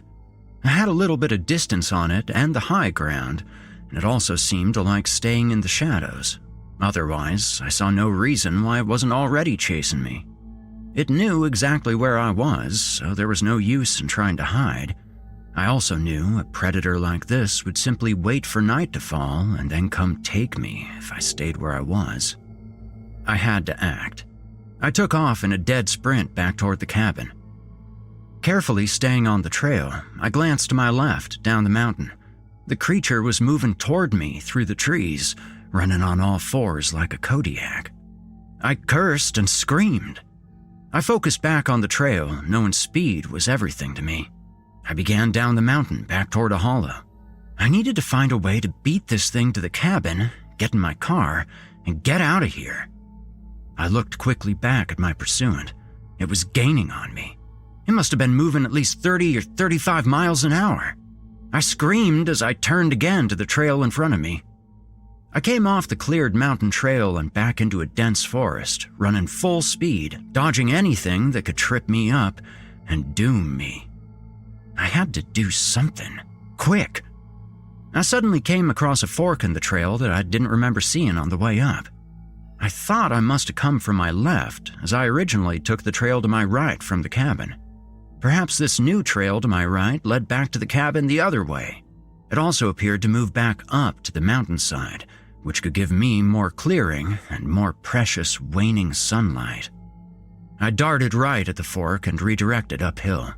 I had a little bit of distance on it and the high ground, and it also seemed to like staying in the shadows. Otherwise, I saw no reason why it wasn't already chasing me. It knew exactly where I was, so there was no use in trying to hide. I also knew a predator like this would simply wait for night to fall and then come take me if I stayed where I was. I had to act. I took off in a dead sprint back toward the cabin. Carefully staying on the trail, I glanced to my left down the mountain. The creature was moving toward me through the trees, running on all fours like a Kodiak. I cursed and screamed. I focused back on the trail, knowing speed was everything to me. I began down the mountain back toward a hollow. I needed to find a way to beat this thing to the cabin, get in my car, and get out of here. I looked quickly back at my pursuant. It was gaining on me. It must have been moving at least 30 or 35 miles an hour. I screamed as I turned again to the trail in front of me. I came off the cleared mountain trail and back into a dense forest, running full speed, dodging anything that could trip me up and doom me. I had to do something, quick. I suddenly came across a fork in the trail that I didn't remember seeing on the way up. I thought I must have come from my left, as I originally took the trail to my right from the cabin. Perhaps this new trail to my right led back to the cabin the other way. It also appeared to move back up to the mountainside, which could give me more clearing and more precious waning sunlight. I darted right at the fork and redirected uphill.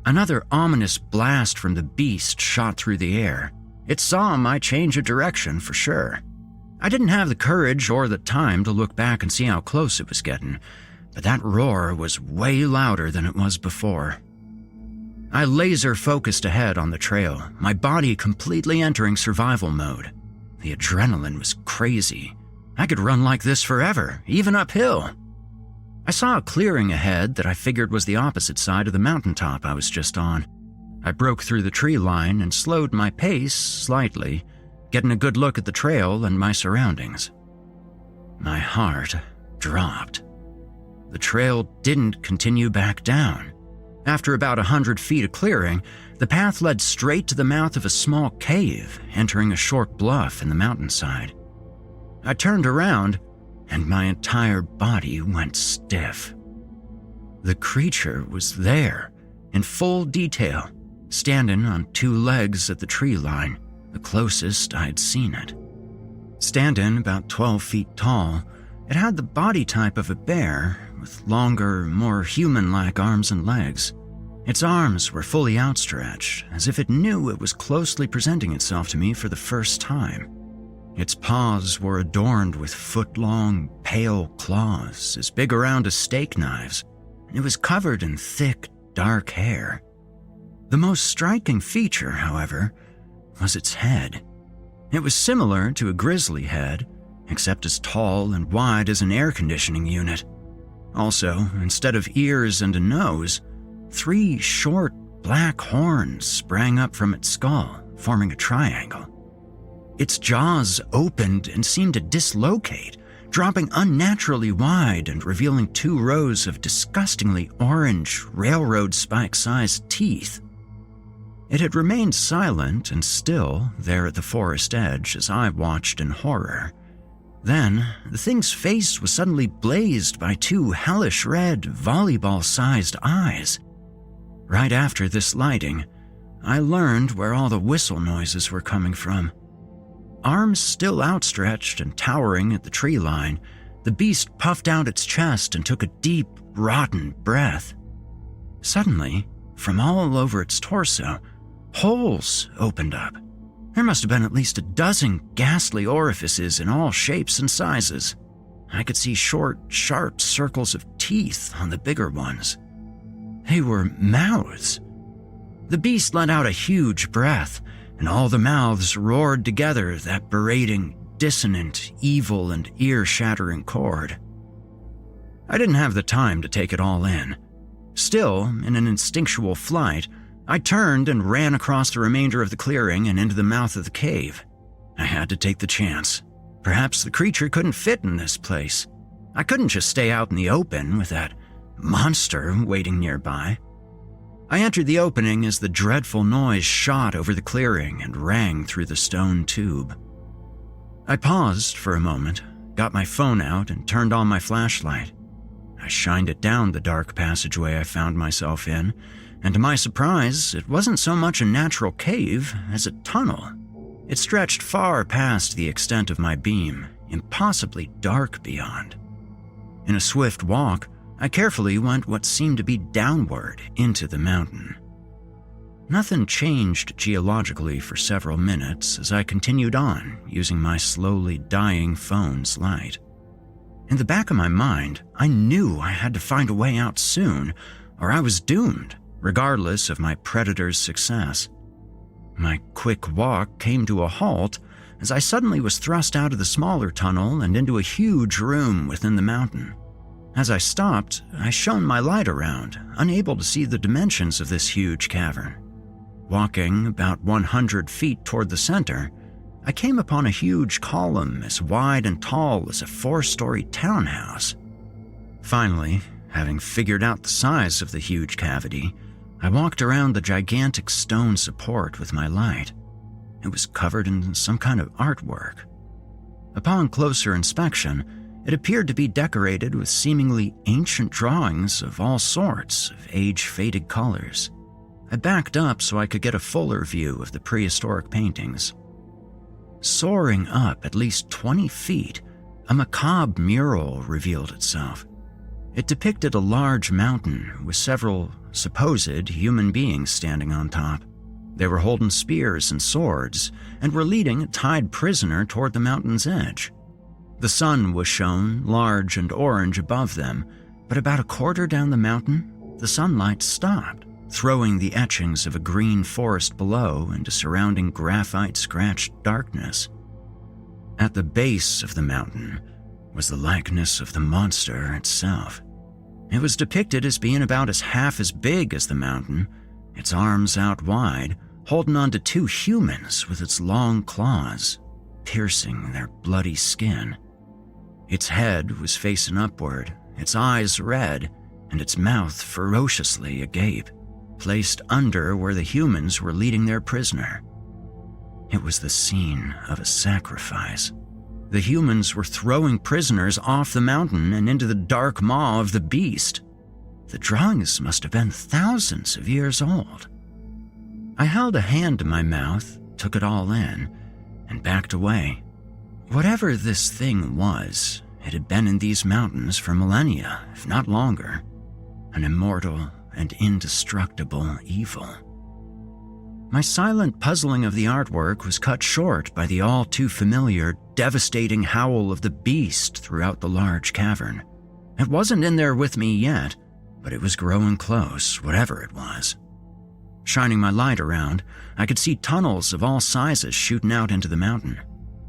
Another ominous blast from the beast shot through the air. It saw my change of direction for sure. I didn't have the courage or the time to look back and see how close it was getting, but that roar was way louder than it was before. I laser-focused ahead on the trail, my body completely entering survival mode. The adrenaline was crazy. I could run like this forever, even uphill. I saw a clearing ahead that I figured was the opposite side of the mountaintop I was just on. I broke through the tree line and slowed my pace slightly, getting a good look at the trail and my surroundings. My heart dropped. The trail didn't continue back down. After about 100 feet of clearing, the path led straight to the mouth of a small cave, entering a short bluff in the mountainside. I turned around, and my entire body went stiff. The creature was there, in full detail, standing on two legs at the tree line, the closest I'd seen it. Standing about 12 feet tall, it had the body type of a bear, with longer, more human-like arms and legs. Its arms were fully outstretched, as if it knew it was closely presenting itself to me for the first time. Its paws were adorned with foot-long, pale claws as big around as steak knives, and it was covered in thick, dark hair. The most striking feature, however, was its head. It was similar to a grizzly head, except as tall and wide as an air conditioning unit. Also, instead of ears and a nose, 3 short, black horns sprang up from its skull, forming a triangle. Its jaws opened and seemed to dislocate, dropping unnaturally wide and revealing 2 rows of disgustingly orange, railroad spike-sized teeth. It had remained silent and still there at the forest edge as I watched in horror. Then, the thing's face was suddenly blazed by 2 hellish red, volleyball-sized eyes. Right after this lighting, I learned where all the whistle noises were coming from. Arms still outstretched and towering at the tree line, the beast puffed out its chest and took a deep, rotten breath. Suddenly, from all over its torso, holes opened up. There must have been at least a dozen ghastly orifices in all shapes and sizes. I could see short, sharp circles of teeth on the bigger ones. They were mouths. The beast let out a huge breath, and all the mouths roared together that berating, dissonant, evil, and ear-shattering chord. I didn't have the time to take it all in. Still, in an instinctual flight, I turned and ran across the remainder of the clearing and into the mouth of the cave. I had to take the chance. Perhaps the creature couldn't fit in this place. I couldn't just stay out in the open with that monster waiting nearby. I entered the opening as the dreadful noise shot over the clearing and rang through the stone tube. I paused for a moment, got my phone out, and turned on my flashlight. I shined it down the dark passageway I found myself in, and to my surprise, it wasn't so much a natural cave as a tunnel. It stretched far past the extent of my beam, impossibly dark beyond. In a swift walk, I carefully went what seemed to be downward into the mountain. Nothing changed geologically for several minutes as I continued on using my slowly dying phone's light. In the back of my mind, I knew I had to find a way out soon, or I was doomed, regardless of my predator's success. My quick walk came to a halt as I suddenly was thrust out of the smaller tunnel and into a huge room within the mountain. As I stopped, I shone my light around, unable to see the dimensions of this huge cavern. Walking about 100 feet toward the center, I came upon a huge column as wide and tall as a 4-story townhouse. Finally, having figured out the size of the huge cavity, I walked around the gigantic stone support with my light. It was covered in some kind of artwork. Upon closer inspection, it appeared to be decorated with seemingly ancient drawings of all sorts of age-faded colors. I backed up so I could get a fuller view of the prehistoric paintings. Soaring up at least 20 feet, a macabre mural revealed itself. It depicted a large mountain with several supposed human beings standing on top. They were holding spears and swords and were leading a tied prisoner toward the mountain's edge. The sun was shown large and orange above them, but about a quarter down the mountain, the sunlight stopped, throwing the etchings of a green forest below into surrounding graphite-scratched darkness. At the base of the mountain was the likeness of the monster itself. It was depicted as being about half as big as the mountain, its arms out wide, holding on to two humans with its long claws, piercing their bloody skin. Its head was facing upward, its eyes red, and its mouth ferociously agape, placed under where the humans were leading their prisoner. It was the scene of a sacrifice. The humans were throwing prisoners off the mountain and into the dark maw of the beast. The drawings must have been thousands of years old. I held a hand to my mouth, took it all in, and backed away. Whatever this thing was, it had been in these mountains for millennia, if not longer. An immortal and indestructible evil. My silent puzzling of the artwork was cut short by the all too familiar, devastating howl of the beast throughout the large cavern. It wasn't in there with me yet, but it was growing close, whatever it was. Shining my light around, I could see tunnels of all sizes shooting out into the mountain.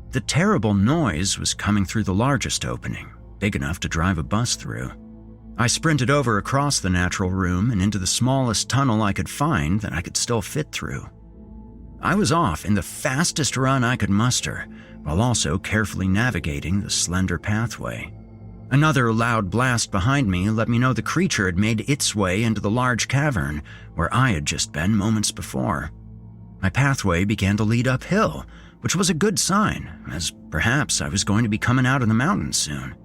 The terrible noise was coming through the largest opening, big enough to drive a bus through. I sprinted over across the natural room and into the smallest tunnel I could find that I could still fit through. I was off in the fastest run I could muster, while also carefully navigating the slender pathway. Another loud blast behind me let me know the creature had made its way into the large cavern where I had just been moments before. My pathway began to lead uphill, which was a good sign, as perhaps I was going to be coming out of the mountain soon.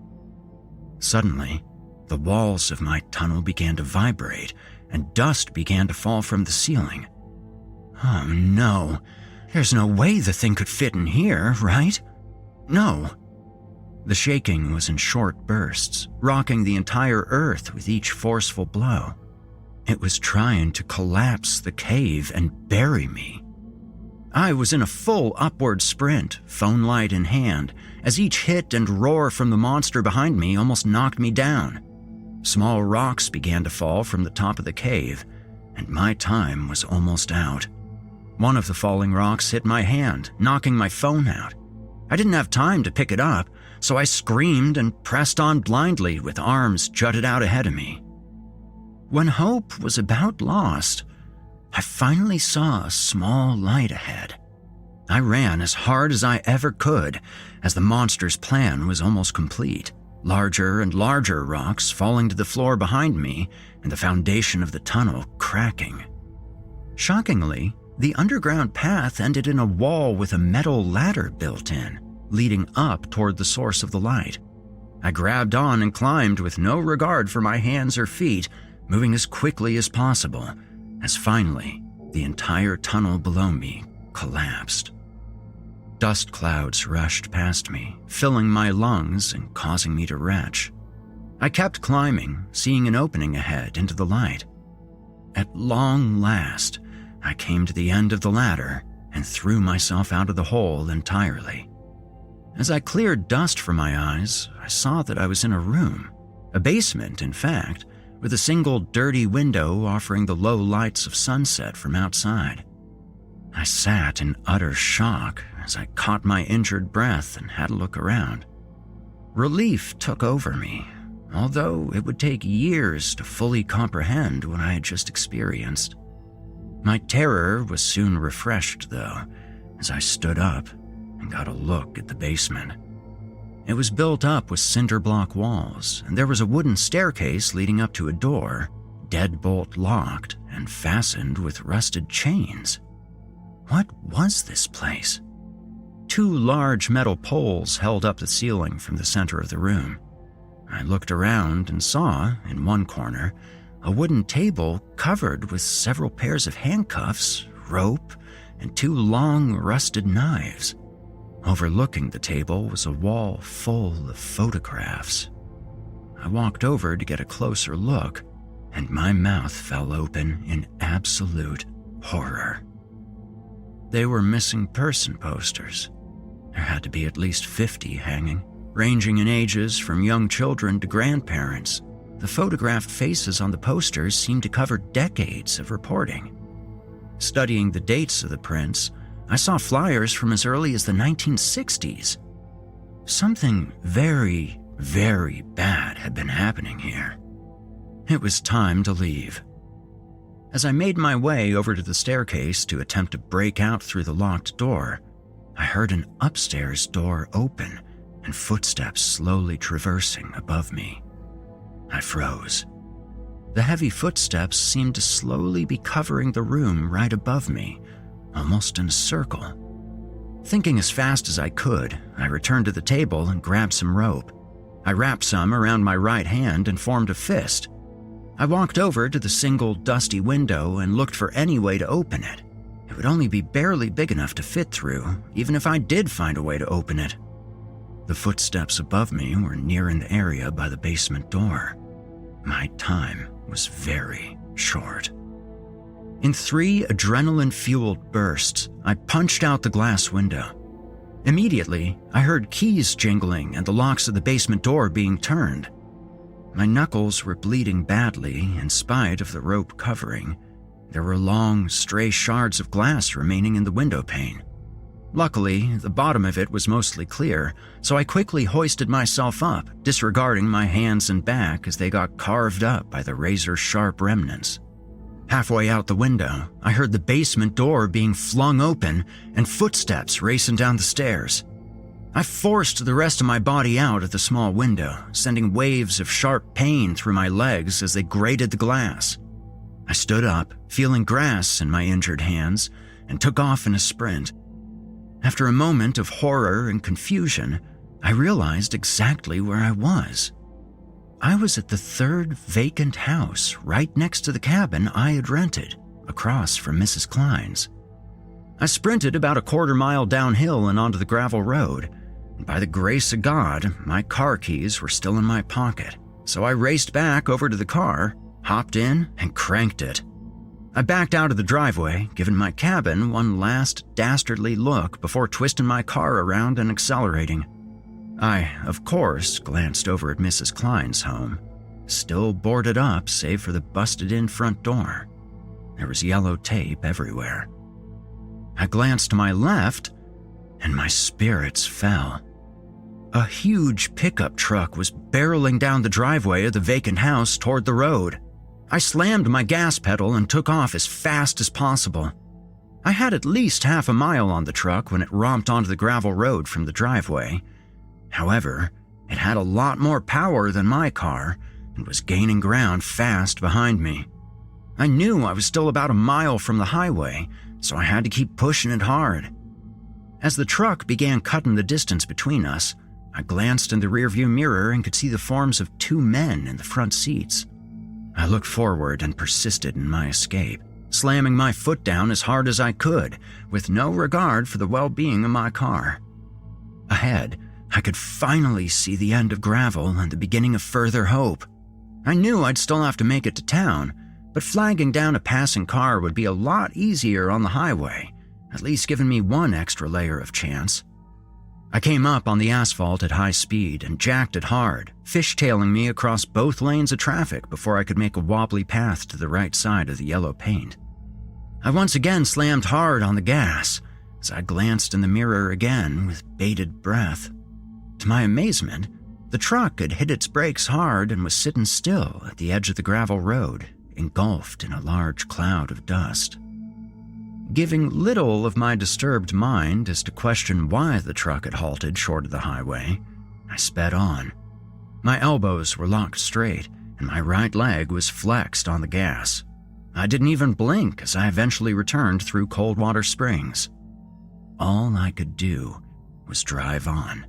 Suddenly, the walls of my tunnel began to vibrate, and dust began to fall from the ceiling. Oh no, there's no way the thing could fit in here, right? No. The shaking was in short bursts, rocking the entire earth with each forceful blow. It was trying to collapse the cave and bury me. I was in a full upward sprint, phone light in hand, as each hit and roar from the monster behind me almost knocked me down. Small rocks began to fall from the top of the cave, and my time was almost out. One of the falling rocks hit my hand, knocking my phone out. I didn't have time to pick it up, so I screamed and pressed on blindly with arms jutted out ahead of me. When hope was about lost, I finally saw a small light ahead. I ran as hard as I ever could, as the monster's plan was almost complete. Larger and larger rocks falling to the floor behind me and the foundation of the tunnel cracking. Shockingly, the underground path ended in a wall with a metal ladder built in, leading up toward the source of the light. I grabbed on and climbed with no regard for my hands or feet, moving as quickly as possible, as finally, the entire tunnel below me collapsed. Dust clouds rushed past me, filling my lungs and causing me to retch. I kept climbing, seeing an opening ahead into the light. At long last, I came to the end of the ladder and threw myself out of the hole entirely. As I cleared dust from my eyes, I saw that I was in a room, a basement in fact, with a single dirty window offering the low lights of sunset from outside. I sat in utter shock as I caught my injured breath and had a look around. Relief took over me, although it would take years to fully comprehend what I had just experienced. My terror was soon refreshed, though, as I stood up and got a look at the basement. It was built up with cinder block walls, and there was a wooden staircase leading up to a door, deadbolt locked and fastened with rusted chains. What was this place? Two large metal poles held up the ceiling from the center of the room. I looked around and saw, in one corner, a wooden table covered with several pairs of handcuffs, rope, and two long, rusted knives. Overlooking the table was a wall full of photographs. I walked over to get a closer look, and my mouth fell open in absolute horror. They were missing person posters. There had to be at least 50 hanging, ranging in ages from young children to grandparents. The photographed faces on the posters seemed to cover decades of reporting. Studying the dates of the prints, I saw flyers from as early as the 1960s. Something very, very bad had been happening here. It was time to leave. As I made my way over to the staircase to attempt to break out through the locked door, I heard an upstairs door open and footsteps slowly traversing above me. I froze. The heavy footsteps seemed to slowly be covering the room right above me, almost in a circle. Thinking as fast as I could, I returned to the table and grabbed some rope. I wrapped some around my right hand and formed a fist. I walked over to the single dusty window and looked for any way to open it. It would only be barely big enough to fit through, even if I did find a way to open it. The footsteps above me were nearing the area by the basement door. My time was very short. In 3 adrenaline-fueled bursts, I punched out the glass window. Immediately, I heard keys jingling and the locks of the basement door being turned. My knuckles were bleeding badly in spite of the rope covering. There were long, stray shards of glass remaining in the window pane. Luckily, the bottom of it was mostly clear, so I quickly hoisted myself up, disregarding my hands and back as they got carved up by the razor-sharp remnants. Halfway out the window, I heard the basement door being flung open and footsteps racing down the stairs. I forced the rest of my body out of the small window, sending waves of sharp pain through my legs as they grated the glass. I stood up, feeling grass in my injured hands, and took off in a sprint. After a moment of horror and confusion, I realized exactly where I was. I was at the 3rd vacant house right next to the cabin I had rented, across from Mrs. Klein's. I sprinted about a quarter-mile downhill and onto the gravel road. By the grace of God, my car keys were still in my pocket, so I raced back over to the car, hopped in, and cranked it. I backed out of the driveway, giving my cabin one last dastardly look before twisting my car around and accelerating. I, of course, glanced over at Mrs. Klein's home, still boarded up save for the busted-in front door. There was yellow tape everywhere. I glanced to my left, and my spirits fell. A huge pickup truck was barreling down the driveway of the vacant house toward the road. I slammed my gas pedal and took off as fast as possible. I had at least half a mile on the truck when it romped onto the gravel road from the driveway. However, it had a lot more power than my car and was gaining ground fast behind me. I knew I was still about a mile from the highway, so I had to keep pushing it hard. As the truck began cutting the distance between us, I glanced in the rearview mirror and could see the forms of 2 men in the front seats. I looked forward and persisted in my escape, slamming my foot down as hard as I could, with no regard for the well-being of my car. Ahead, I could finally see the end of gravel and the beginning of further hope. I knew I'd still have to make it to town, but flagging down a passing car would be a lot easier on the highway, at least giving me one extra layer of chance. I came up on the asphalt at high speed and jacked it hard, fishtailing me across both lanes of traffic before I could make a wobbly path to the right side of the yellow paint. I once again slammed hard on the gas as I glanced in the mirror again with bated breath. To my amazement, the truck had hit its brakes hard and was sitting still at the edge of the gravel road, engulfed in a large cloud of dust. Giving little of my disturbed mind as to question why the truck had halted short of the highway, I sped on. My elbows were locked straight, and my right leg was flexed on the gas. I didn't even blink as I eventually returned through Coldwater Springs. All I could do was drive on.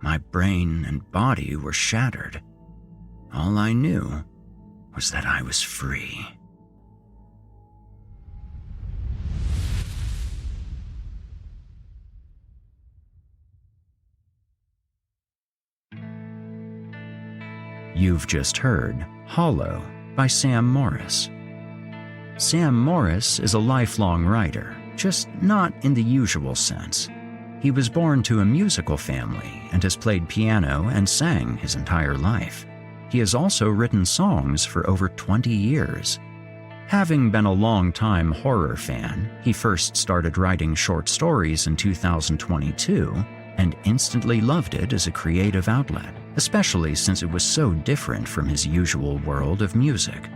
My brain and body were shattered. All I knew was that I was free. You've just heard Hollow by Sam Morris. Sam Morris is a lifelong writer, just not in the usual sense. He was born to a musical family and has played piano and sang his entire life. He has also written songs for over 20 years. Having been a long-time horror fan, he first started writing short stories in 2022 and instantly loved it as a creative outlet, especially since it was so different from his usual world of music.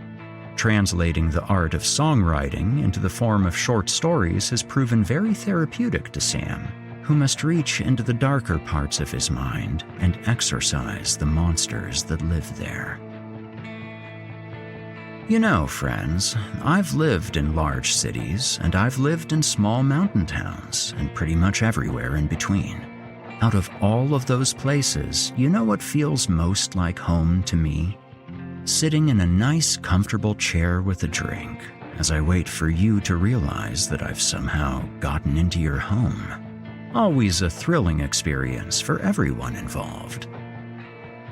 Translating the art of songwriting into the form of short stories has proven very therapeutic to Sam, who must reach into the darker parts of his mind and exorcise the monsters that live there. You know, friends, I've lived in large cities, and I've lived in small mountain towns, and pretty much everywhere in between. Out of all of those places, you know what feels most like home to me? Sitting in a nice, comfortable chair with a drink, as I wait for you to realize that I've somehow gotten into your home. Always a thrilling experience for everyone involved.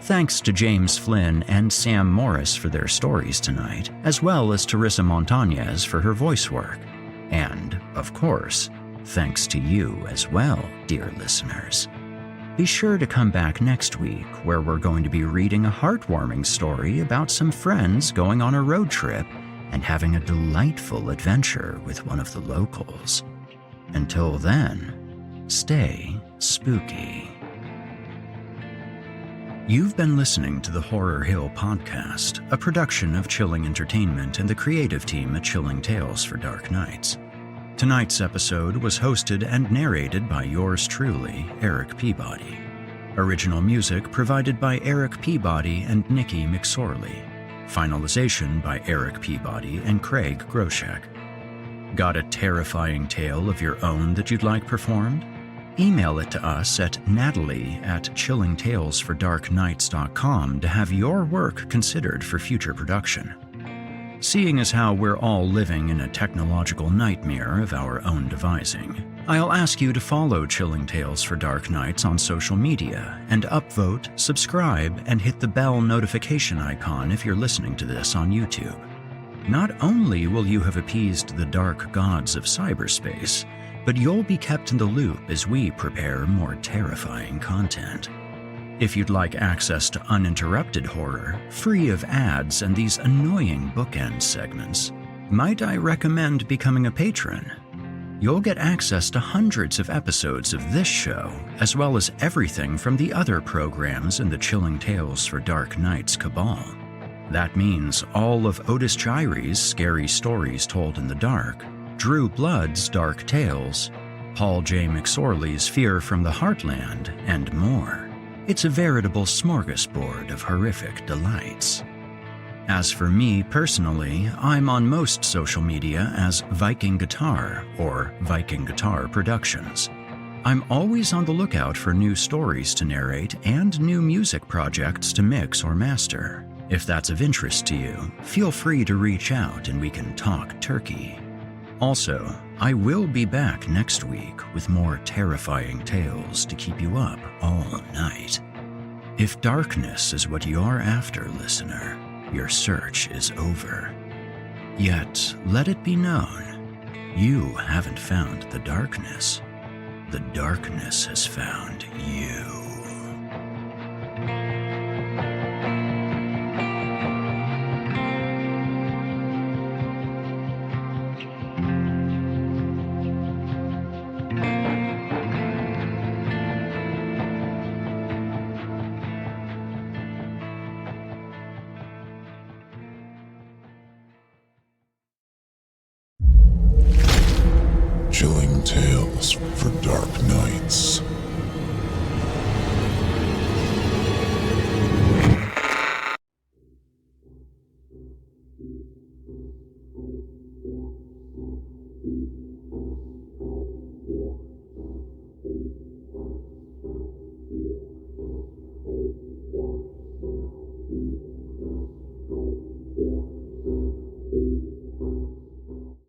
Thanks to James Flynn and Sam Morris for their stories tonight, as well as Teresa Montañez for her voice work. And, of course, thanks to you as well, dear listeners. Be sure to come back next week, where we're going to be reading a heartwarming story about some friends going on a road trip and having a delightful adventure with one of the locals. Until then, stay spooky. You've been listening to the Horror Hill Podcast, a production of Chilling Entertainment and the creative team at Chilling Tales for Dark Nights. Tonight's episode was hosted and narrated by yours truly, Erik Peabody. Original music provided by Erik Peabody and Nikki McSorley. Finalization by Erik Peabody and Craig Groshek. Got a terrifying tale of your own that you'd like performed? Email it to us at natalie@chillingtalesfordarknights.com to have your work considered for future production. Seeing as how we're all living in a technological nightmare of our own devising, I'll ask you to follow Chilling Tales for Dark Nights on social media and upvote, subscribe, and hit the bell notification icon if you're listening to this on YouTube. Not only will you have appeased the dark gods of cyberspace, but you'll be kept in the loop as we prepare more terrifying content. If you'd like access to uninterrupted horror, free of ads and these annoying bookend segments, might I recommend becoming a patron? You'll get access to hundreds of episodes of this show, as well as everything from the other programs in the Chilling Tales for Dark Nights cabal. That means all of Otis Gyri's Scary Stories Told in the Dark, Drew Blood's Dark Tales, Paul J. McSorley's Fear from the Heartland, and more. It's a veritable smorgasbord of horrific delights. As for me personally, I'm on most social media as Viking Guitar or Viking Guitar Productions. I'm always on the lookout for new stories to narrate and new music projects to mix or master. If that's of interest to you, feel free to reach out and we can talk turkey. Also, I will be back next week with more terrifying tales to keep you up all night. If darkness is what you're after, listener, your search is over. Yet, let it be known, you haven't found the darkness. The darkness has found you. Chilling Tales for Dark Nights.